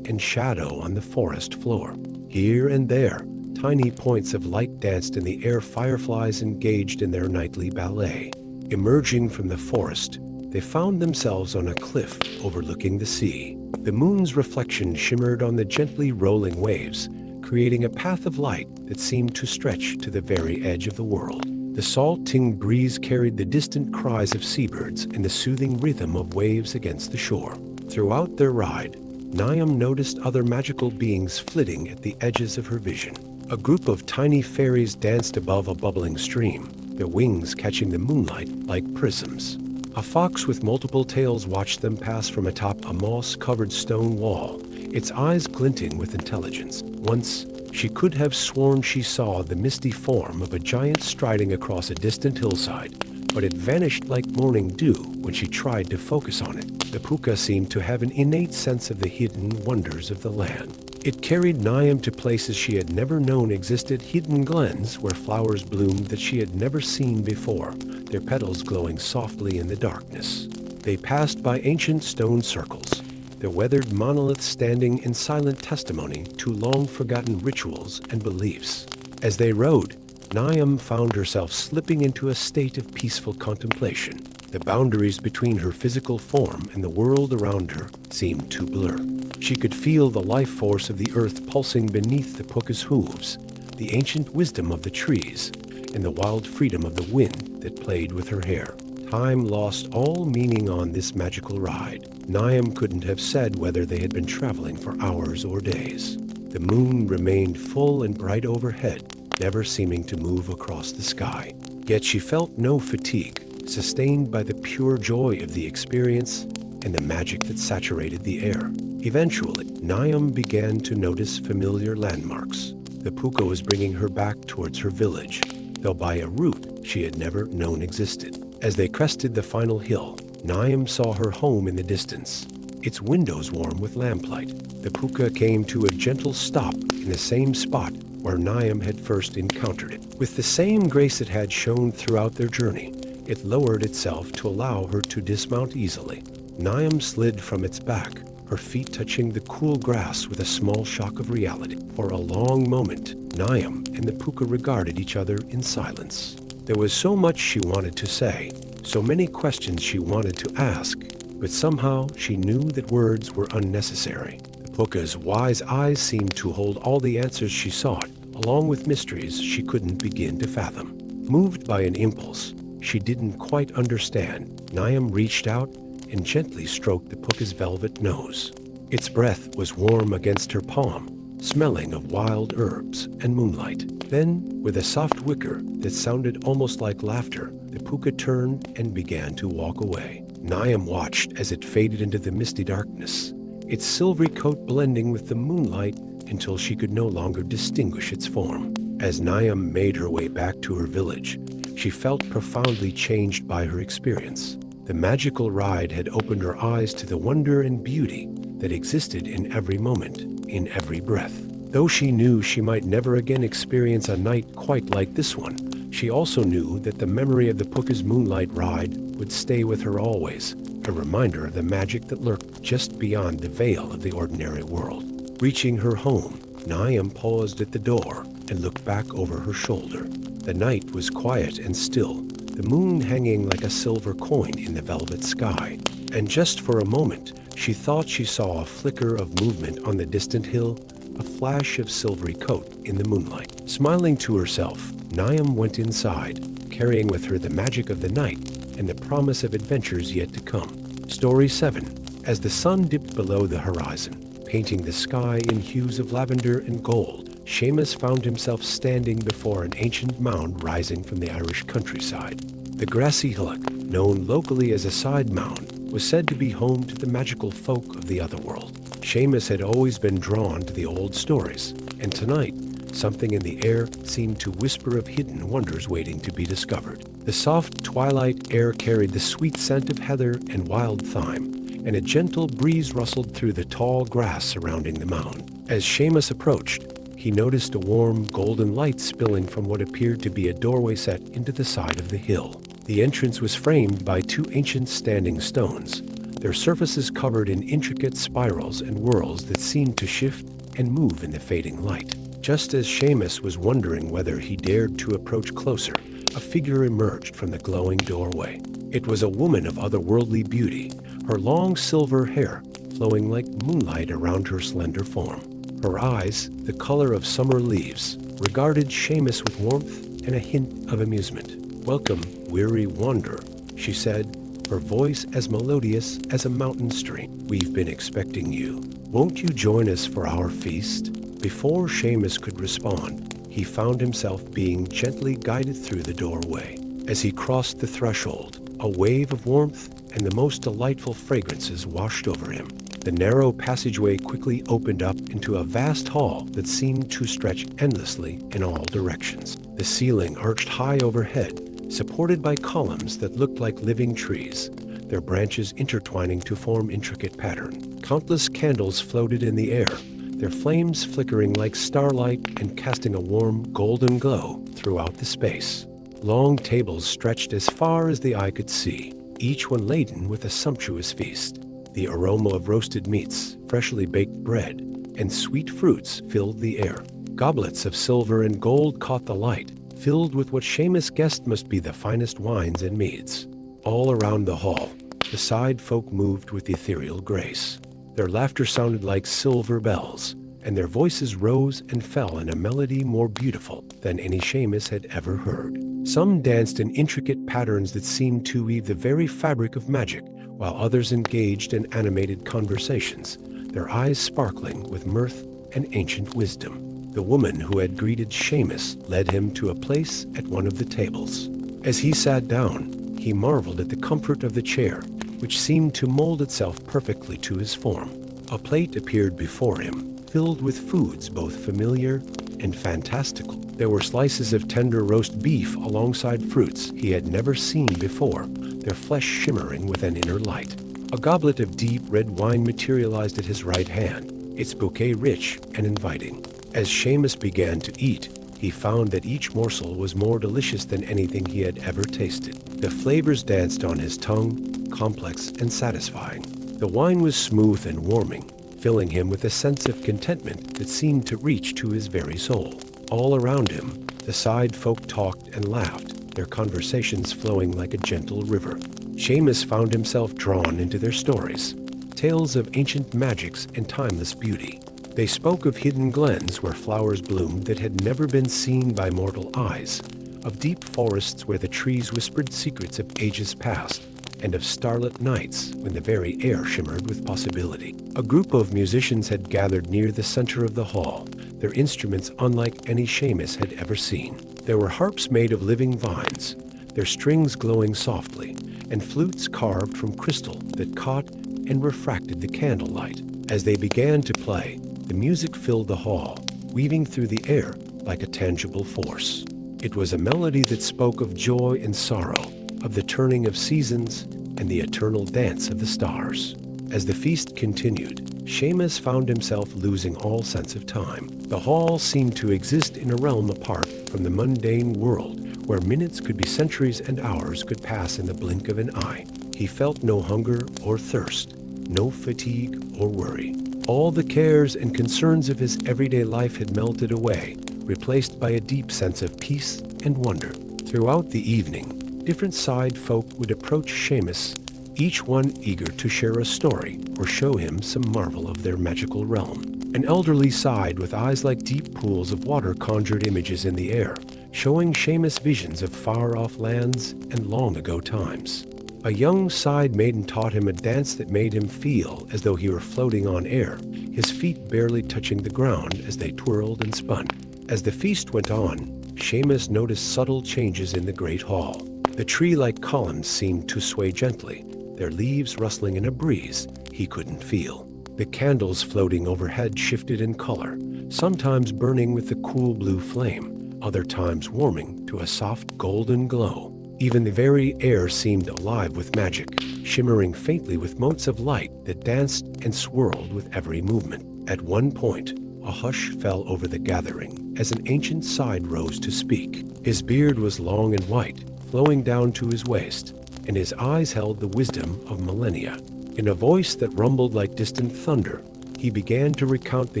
and shadow on the forest floor. Here and there, tiny points of light danced in the air, fireflies engaged in their nightly ballet. Emerging from the forest, they found themselves on a cliff overlooking the sea. The moon's reflection shimmered on the gently rolling waves, creating a path of light that seemed to stretch to the very edge of the world. The salting breeze carried the distant cries of seabirds and the soothing rhythm of waves against the shore. Throughout their ride, Niam noticed other magical beings flitting at the edges of her vision. A group of tiny fairies danced above a bubbling stream, their wings catching the moonlight like prisms. A fox with multiple tails watched them pass from atop a moss-covered stone wall, its eyes glinting with intelligence. Once, she could have sworn she saw the misty form of a giant striding across a distant hillside, but it vanished like morning dew when she tried to focus on it. The puka seemed to have an innate sense of the hidden wonders of the land. It carried Niam to places she had never known existed, hidden glens where flowers bloomed that she had never seen before, their petals glowing softly in the darkness. They passed by ancient stone circles, their weathered monoliths standing in silent testimony to long-forgotten rituals and beliefs. As they rode, Niam found herself slipping into a state of peaceful contemplation. The boundaries between her physical form and the world around her seemed to blur. She could feel the life force of the earth pulsing beneath the puka's hooves, the ancient wisdom of the trees, and the wild freedom of the wind that played with her hair. Time lost all meaning on this magical ride. Niam couldn't have said whether they had been traveling for hours or days. The moon remained full and bright overhead, never seeming to move across the sky. Yet she felt no fatigue, sustained by the pure joy of the experience and the magic that saturated the air. Eventually, Niam began to notice familiar landmarks. The puka was bringing her back towards her village, though by a route she had never known existed. As they crested the final hill, Niam saw her home in the distance, its windows warm with lamplight. The puka came to a gentle stop in the same spot where Niam had first encountered it. With the same grace it had shown throughout their journey, it lowered itself to allow her to dismount easily. Niam slid from its back, her feet touching the cool grass with a small shock of reality. For a long moment, Niam and the puka regarded each other in silence. There was so much she wanted to say, so many questions she wanted to ask, but somehow she knew that words were unnecessary. The puka's wise eyes seemed to hold all the answers she sought, along with mysteries she couldn't begin to fathom. Moved by an impulse she didn't quite understand, Niam reached out and gently stroked the puka's velvet nose. Its breath was warm against her palm, smelling of wild herbs and moonlight. Then, with a soft whicker that sounded almost like laughter, the puka turned and began to walk away. Niam watched as it faded into the misty darkness, its silvery coat blending with the moonlight until she could no longer distinguish its form. As Niam made her way back to her village, she felt profoundly changed by her experience. The magical ride had opened her eyes to the wonder and beauty that existed in every moment, in every breath. Though she knew she might never again experience a night quite like this one, she also knew that the memory of the puka's moonlight ride would stay with her always, a reminder of the magic that lurked just beyond the veil of the ordinary world. Reaching her home, Niam paused at the door and looked back over her shoulder. The night was quiet and still, the moon hanging like a silver coin in the velvet sky. And just for a moment, she thought she saw a flicker of movement on the distant hill, a flash of silvery coat in the moonlight. Smiling to herself, Niam went inside, carrying with her the magic of the night and the promise of adventures yet to come. Story 7. As the sun dipped below the horizon, painting the sky in hues of lavender and gold, Seamus found himself standing before an ancient mound rising from the Irish countryside. The grassy hillock, known locally as a side mound, was said to be home to the magical folk of the otherworld. Seamus had always been drawn to the old stories, and tonight, something in the air seemed to whisper of hidden wonders waiting to be discovered. The soft twilight air carried the sweet scent of heather and wild thyme, and a gentle breeze rustled through the tall grass surrounding the mound. As Seamus approached, he noticed a warm, golden light spilling from what appeared to be a doorway set into the side of the hill. The entrance was framed by two ancient standing stones, their surfaces covered in intricate spirals and whorls that seemed to shift and move in the fading light. Just as Seamus was wondering whether he dared to approach closer, a figure emerged from the glowing doorway. It was a woman of otherworldly beauty, her long silver hair flowing like moonlight around her slender form. Her eyes, the color of summer leaves, regarded Seamus with warmth and a hint of amusement. "Welcome, weary wanderer," she said, her voice as melodious as a mountain stream. "We've been expecting you. Won't you join us for our feast?" Before Seamus could respond, he found himself being gently guided through the doorway. As he crossed the threshold, a wave of warmth and the most delightful fragrances washed over him. The narrow passageway quickly opened up into a vast hall that seemed to stretch endlessly in all directions. The ceiling arched high overhead, supported by columns that looked like living trees, their branches intertwining to form intricate pattern. Countless candles floated in the air, their flames flickering like starlight and casting a warm, golden glow throughout the space. Long tables stretched as far as the eye could see, each one laden with a sumptuous feast. The aroma of roasted meats, freshly baked bread, and sweet fruits filled the air. Goblets of silver and gold caught the light, filled with what Seamus guessed must be the finest wines and meads. All around the hall, the side folk moved with ethereal grace. Their laughter sounded like silver bells, and their voices rose and fell in a melody more beautiful than any Seamus had ever heard. Some danced in intricate patterns that seemed to weave the very fabric of magic, while others engaged in animated conversations, their eyes sparkling with mirth and ancient wisdom. The woman who had greeted Seamus led him to a place at one of the tables. As he sat down, he marveled at the comfort of the chair, which seemed to mold itself perfectly to his form. A plate appeared before him, filled with foods both familiar and fantastical. There were slices of tender roast beef alongside fruits he had never seen before, their flesh shimmering with an inner light. A goblet of deep red wine materialized at his right hand, its bouquet rich and inviting. As Seamus began to eat, he found that each morsel was more delicious than anything he had ever tasted. The flavors danced on his tongue, complex and satisfying. The wine was smooth and warming, filling him with a sense of contentment that seemed to reach to his very soul. All around him, the side folk talked and laughed, their conversations flowing like a gentle river. Seamus found himself drawn into their stories, tales of ancient magics and timeless beauty. They spoke of hidden glens where flowers bloomed that had never been seen by mortal eyes, of deep forests where the trees whispered secrets of ages past, and of starlit nights when the very air shimmered with possibility. A group of musicians had gathered near the center of the hall, their instruments unlike any Seamus had ever seen. There were harps made of living vines, their strings glowing softly, and flutes carved from crystal that caught and refracted the candlelight. As they began to play, the music filled the hall, weaving through the air like a tangible force. It was a melody that spoke of joy and sorrow, of the turning of seasons, and the eternal dance of the stars. As the feast continued, Seamus found himself losing all sense of time. The hall seemed to exist in a realm apart from the mundane world, where minutes could be centuries and hours could pass in the blink of an eye. He felt no hunger or thirst, no fatigue or worry. All the cares and concerns of his everyday life had melted away, replaced by a deep sense of peace and wonder. Throughout the evening, different side folk would approach Seamus, each one eager to share a story or show him some marvel of their magical realm. An elderly side with eyes like deep pools of water conjured images in the air, showing Seamus visions of far-off lands and long-ago times. A young side maiden taught him a dance that made him feel as though he were floating on air, his feet barely touching the ground as they twirled and spun. As the feast went on, Seamus noticed subtle changes in the great hall. The tree-like columns seemed to sway gently, their leaves rustling in a breeze he couldn't feel. The candles floating overhead shifted in color, sometimes burning with the cool blue flame, other times warming to a soft golden glow. Even the very air seemed alive with magic, shimmering faintly with motes of light that danced and swirled with every movement. At one point, a hush fell over the gathering as an ancient side rose to speak. His beard was long and white, flowing down to his waist, and his eyes held the wisdom of millennia. In a voice that rumbled like distant thunder, he began to recount the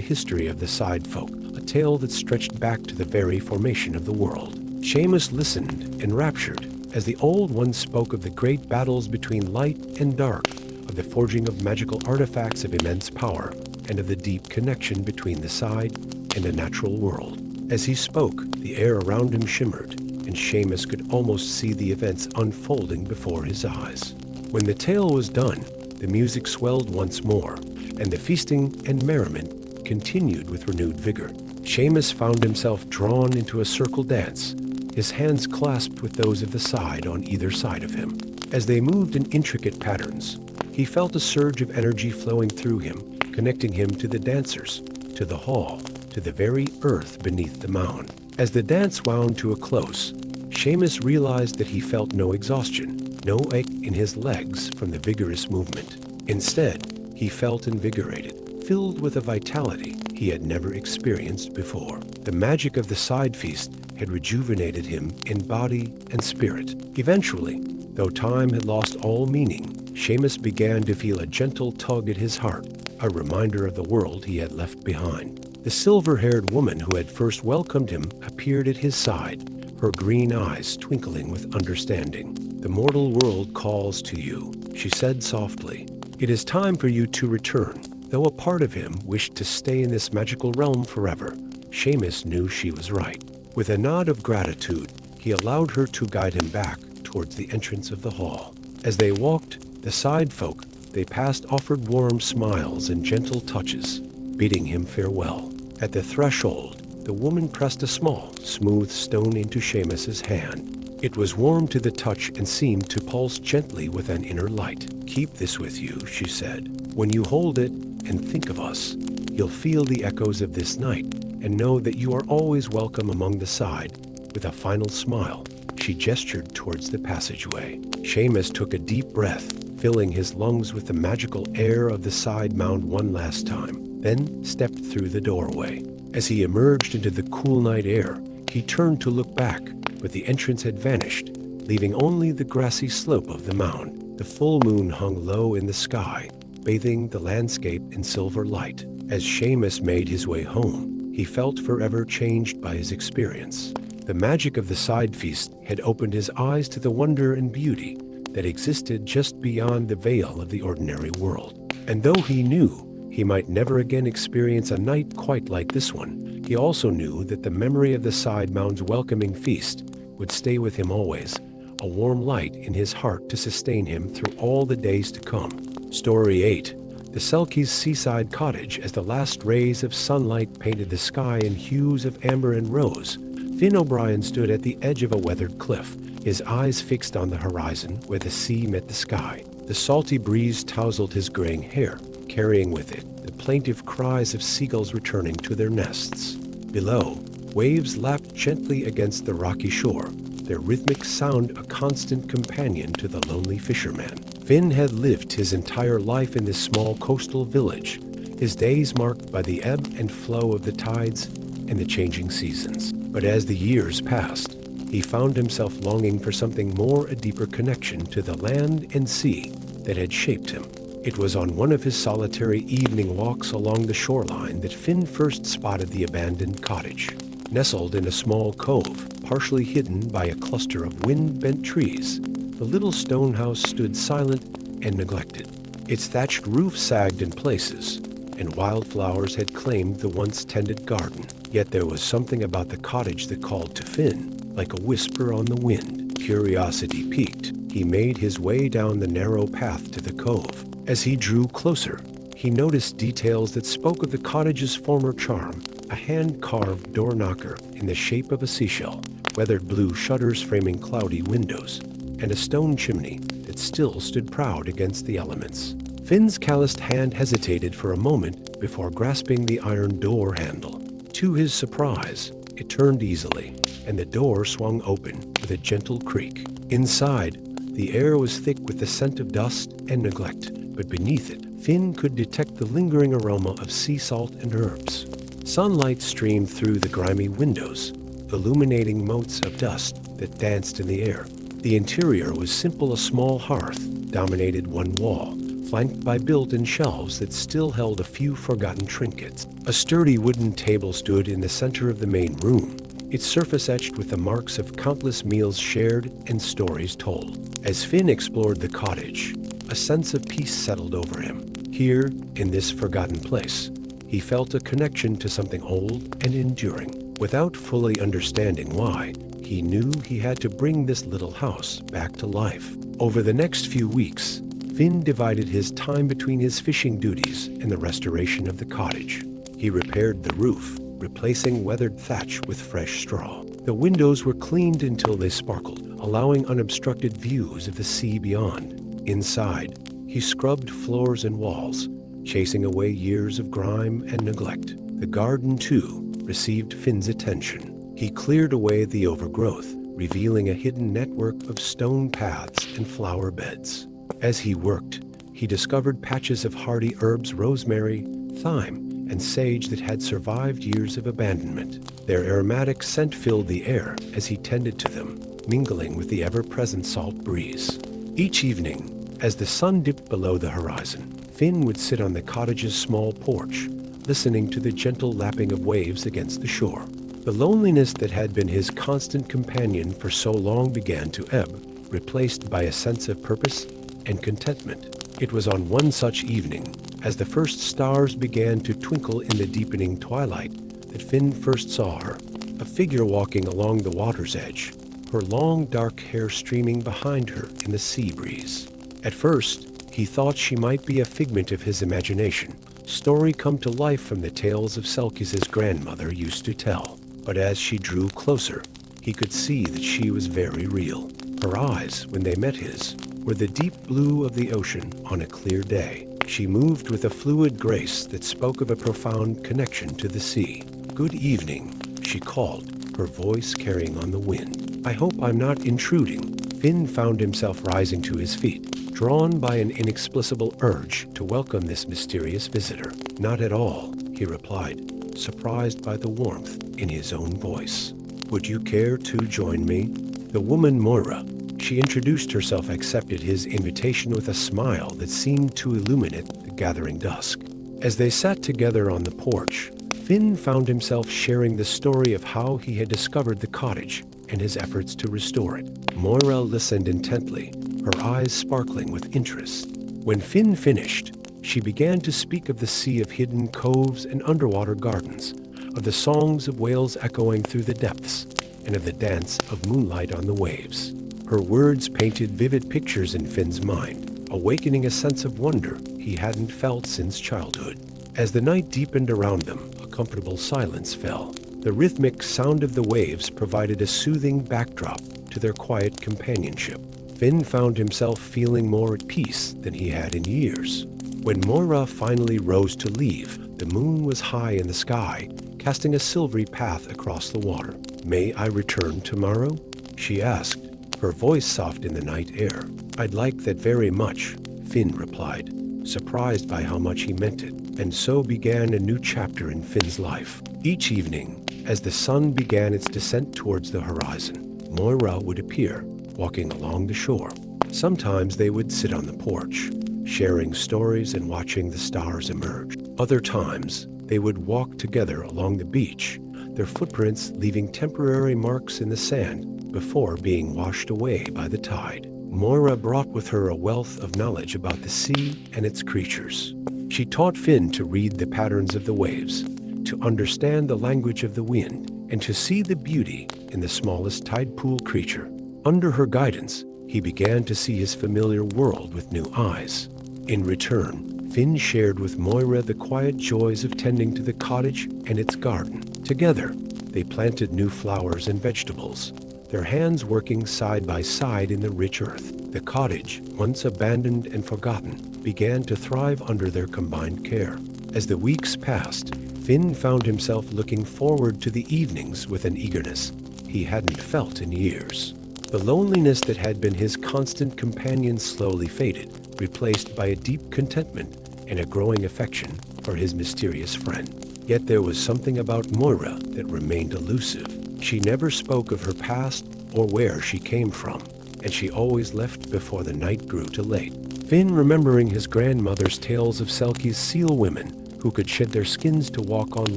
history of the side folk, a tale that stretched back to the very formation of the world. Seamus listened, enraptured, as the Old One spoke of the great battles between light and dark, of the forging of magical artifacts of immense power, and of the deep connection between the side and the natural world. As he spoke, the air around him shimmered, and Seamus could almost see the events unfolding before his eyes. When the tale was done, the music swelled once more, and the feasting and merriment continued with renewed vigor. Seamus found himself drawn into a circle dance, his hands clasped with those of the side on either side of him. As they moved in intricate patterns, he felt a surge of energy flowing through him, connecting him to the dancers, to the hall, to the very earth beneath the mound. As the dance wound to a close, Seamus realized that he felt no exhaustion, no ache in his legs from the vigorous movement. Instead, he felt invigorated, filled with a vitality he had never experienced before. The magic of the side feast had rejuvenated him in body and spirit. Eventually, though time had lost all meaning, Seamus began to feel a gentle tug at his heart, a reminder of the world he had left behind. The silver-haired woman who had first welcomed him appeared at his side, her green eyes twinkling with understanding. "The mortal world calls to you," she said softly. "It is time for you to return." Though a part of him wished to stay in this magical realm forever, Seamus knew she was right. With a nod of gratitude, he allowed her to guide him back towards the entrance of the hall. As they walked, the side folk they passed offered warm smiles and gentle touches, bidding him farewell. At the threshold, the woman pressed a small, smooth stone into Seamus's hand. It was warm to the touch and seemed to pulse gently with an inner light. "Keep this with you," she said. "When you hold it and think of us, you'll feel the echoes of this night and know that you are always welcome among the side." With a final smile, she gestured towards the passageway. Seamus took a deep breath, filling his lungs with the magical air of the side mound one last time, then stepped through the doorway. As he emerged into the cool night air, he turned to look back, but the entrance had vanished, leaving only the grassy slope of the mound. The full moon hung low in the sky, bathing the landscape in silver light. As Seamus made his way home, he felt forever changed by his experience. The magic of the side feast had opened his eyes to the wonder and beauty that existed just beyond the veil of the ordinary world. And though he knew he might never again experience a night quite like this one, he also knew that the memory of the side mound's welcoming feast would stay with him always, a warm light in his heart to sustain him through all the days to come. Story 8. The Selkies' seaside cottage. As the last rays of sunlight painted the sky in hues of amber and rose, Finn O'Brien stood at the edge of a weathered cliff, his eyes fixed on the horizon where the sea met the sky. The salty breeze tousled his graying hair, carrying with it the plaintive cries of seagulls returning to their nests. Below, waves lapped gently against the rocky shore, their rhythmic sound a constant companion to the lonely fisherman. Finn had lived his entire life in this small coastal village, his days marked by the ebb and flow of the tides and the changing seasons. But as the years passed, he found himself longing for something more, a deeper connection to the land and sea that had shaped him. It was on one of his solitary evening walks along the shoreline that Finn first spotted the abandoned cottage. Nestled in a small cove, partially hidden by a cluster of wind-bent trees, the little stone house stood silent and neglected. Its thatched roof sagged in places, and wildflowers had claimed the once tended garden. Yet there was something about the cottage that called to Finn, like a whisper on the wind. Curiosity piqued, he made his way down the narrow path to the cove. As he drew closer, he noticed details that spoke of the cottage's former charm: a hand-carved door knocker in the shape of a seashell, weathered blue shutters framing cloudy windows, and a stone chimney that still stood proud against the elements. Finn's calloused hand hesitated for a moment before grasping the iron door handle. To his surprise, it turned easily, and the door swung open with a gentle creak. Inside, the air was thick with the scent of dust and neglect, but beneath it, Finn could detect the lingering aroma of sea salt and herbs. Sunlight streamed through the grimy windows, illuminating motes of dust that danced in the air. The interior was simple. A small hearth dominated one wall, flanked by built-in shelves that still held a few forgotten trinkets. A sturdy wooden table stood in the center of the main room, its surface etched with the marks of countless meals shared and stories told. As Finn explored the cottage, a sense of peace settled over him. Here, in this forgotten place, he felt a connection to something old and enduring. Without fully understanding why, he knew he had to bring this little house back to life. Over the next few weeks, Finn divided his time between his fishing duties and the restoration of the cottage. He repaired the roof, replacing weathered thatch with fresh straw. The windows were cleaned until they sparkled, allowing unobstructed views of the sea beyond. Inside, he scrubbed floors and walls, chasing away years of grime and neglect. The garden, too, received Finn's attention. He cleared away the overgrowth, revealing a hidden network of stone paths and flower beds. As he worked, he discovered patches of hardy herbs, rosemary, thyme, and sage that had survived years of abandonment. Their aromatic scent filled the air as he tended to them, mingling with the ever-present salt breeze. Each evening, as the sun dipped below the horizon, Finn would sit on the cottage's small porch, listening to the gentle lapping of waves against the shore. The loneliness that had been his constant companion for so long began to ebb, replaced by a sense of purpose and contentment. It was on one such evening, as the first stars began to twinkle in the deepening twilight, that Finn first saw her, a figure walking along the water's edge, her long dark hair streaming behind her in the sea breeze. At first, he thought she might be a figment of his imagination, story come to life from the tales of Selkis's grandmother used to tell. But as she drew closer, he could see that she was very real. Her eyes, when they met his, were the deep blue of the ocean on a clear day. She moved with a fluid grace that spoke of a profound connection to the sea. "Good evening," she called, her voice carrying on the wind. "I hope I'm not intruding." Finn found himself rising to his feet, drawn by an inexplicable urge to welcome this mysterious visitor. "Not at all," he replied, surprised by the warmth in his own voice. "Would you care to join me?" The woman Moira, she introduced herself, accepted his invitation with a smile that seemed to illuminate the gathering dusk. As they sat together on the porch, Finn found himself sharing the story of how he had discovered the cottage and his efforts to restore it. Moira listened intently, her eyes sparkling with interest. When Finn finished, she began to speak of the sea of hidden coves and underwater gardens, of the songs of whales echoing through the depths, and of the dance of moonlight on the waves. Her words painted vivid pictures in Finn's mind, awakening a sense of wonder he hadn't felt since childhood. As the night deepened around them, a comfortable silence fell. The rhythmic sound of the waves provided a soothing backdrop to their quiet companionship. Finn found himself feeling more at peace than he had in years. When Moira finally rose to leave, the moon was high in the sky, casting a silvery path across the water. "May I return tomorrow?" she asked, her voice soft in the night air. "I'd like that very much," Finn replied, surprised by how much he meant it. And so began a new chapter in Finn's life. Each evening, as the sun began its descent towards the horizon, Moira would appear, walking along the shore. Sometimes they would sit on the porch, sharing stories and watching the stars emerge. Other times, they would walk together along the beach, their footprints leaving temporary marks in the sand before being washed away by the tide. Moira brought with her a wealth of knowledge about the sea and its creatures. She taught Finn to read the patterns of the waves, to understand the language of the wind, and to see the beauty in the smallest tide pool creature. Under her guidance, he began to see his familiar world with new eyes. In return, Finn shared with Moira the quiet joys of tending to the cottage and its garden. Together, they planted new flowers and vegetables, their hands working side by side in the rich earth. The cottage, once abandoned and forgotten, began to thrive under their combined care. As the weeks passed, Finn found himself looking forward to the evenings with an eagerness he hadn't felt in years. The loneliness that had been his constant companion slowly faded, replaced by a deep contentment and a growing affection for his mysterious friend. Yet there was something about Moira that remained elusive. She never spoke of her past or where she came from, and she always left before the night grew too late. Finn, remembering his grandmother's tales of Selkie's seal women who could shed their skins to walk on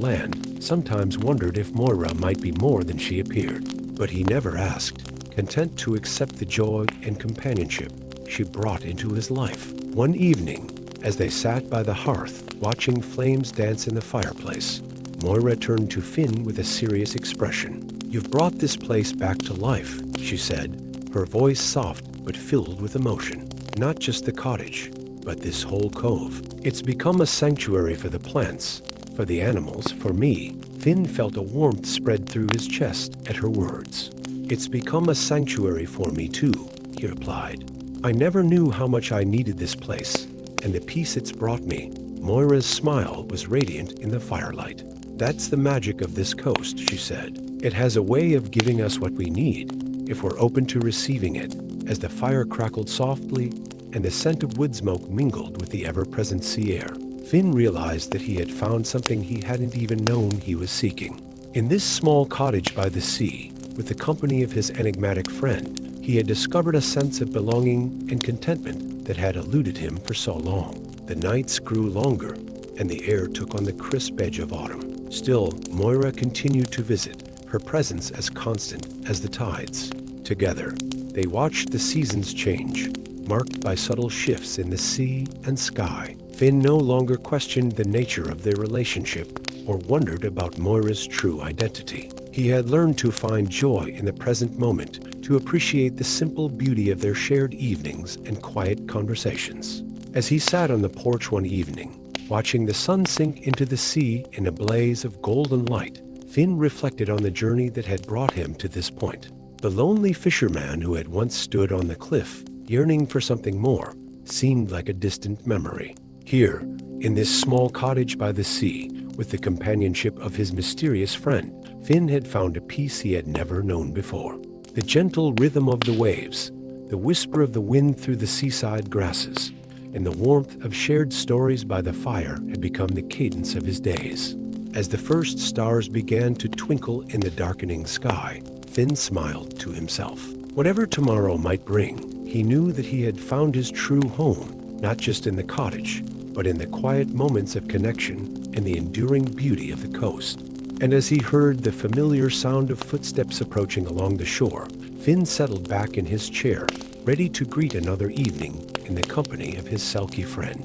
land, sometimes wondered if Moira might be more than she appeared. But he never asked, content to accept the joy and companionship she brought into his life. One evening, as they sat by the hearth, watching flames dance in the fireplace, Moira turned to Finn with a serious expression. "You've brought this place back to life," she said, her voice soft but filled with emotion. "Not just the cottage, but this whole cove. It's become a sanctuary for the plants, for the animals, for me." Finn felt a warmth spread through his chest at her words. "It's become a sanctuary for me too," he replied. "I never knew how much I needed this place, and the peace it's brought me." Moira's smile was radiant in the firelight. "That's the magic of this coast," she said. "It has a way of giving us what we need, if we're open to receiving it." As the fire crackled softly and the scent of wood smoke mingled with the ever-present sea air, Finn realized that he had found something he hadn't even known he was seeking. In this small cottage by the sea, with the company of his enigmatic friend, he had discovered a sense of belonging and contentment that had eluded him for so long. The nights grew longer, and the air took on the crisp edge of autumn. Still, Moira continued to visit, her presence as constant as the tides. Together, they watched the seasons change, marked by subtle shifts in the sea and sky. Finn no longer questioned the nature of their relationship or wondered about Moira's true identity. He had learned to find joy in the present moment, to appreciate the simple beauty of their shared evenings and quiet conversations. As he sat on the porch one evening, watching the sun sink into the sea in a blaze of golden light, Finn reflected on the journey that had brought him to this point. The lonely fisherman who had once stood on the cliff, yearning for something more, seemed like a distant memory. Here, in this small cottage by the sea, with the companionship of his mysterious friend, Finn had found a peace he had never known before. The gentle rhythm of the waves, the whisper of the wind through the seaside grasses, and the warmth of shared stories by the fire had become the cadence of his days. As the first stars began to twinkle in the darkening sky, Finn smiled to himself. Whatever tomorrow might bring, he knew that he had found his true home, not just in the cottage, but in the quiet moments of connection and the enduring beauty of the coast. And as he heard the familiar sound of footsteps approaching along the shore, Finn settled back in his chair, ready to greet another evening in the company of his Selkie friend.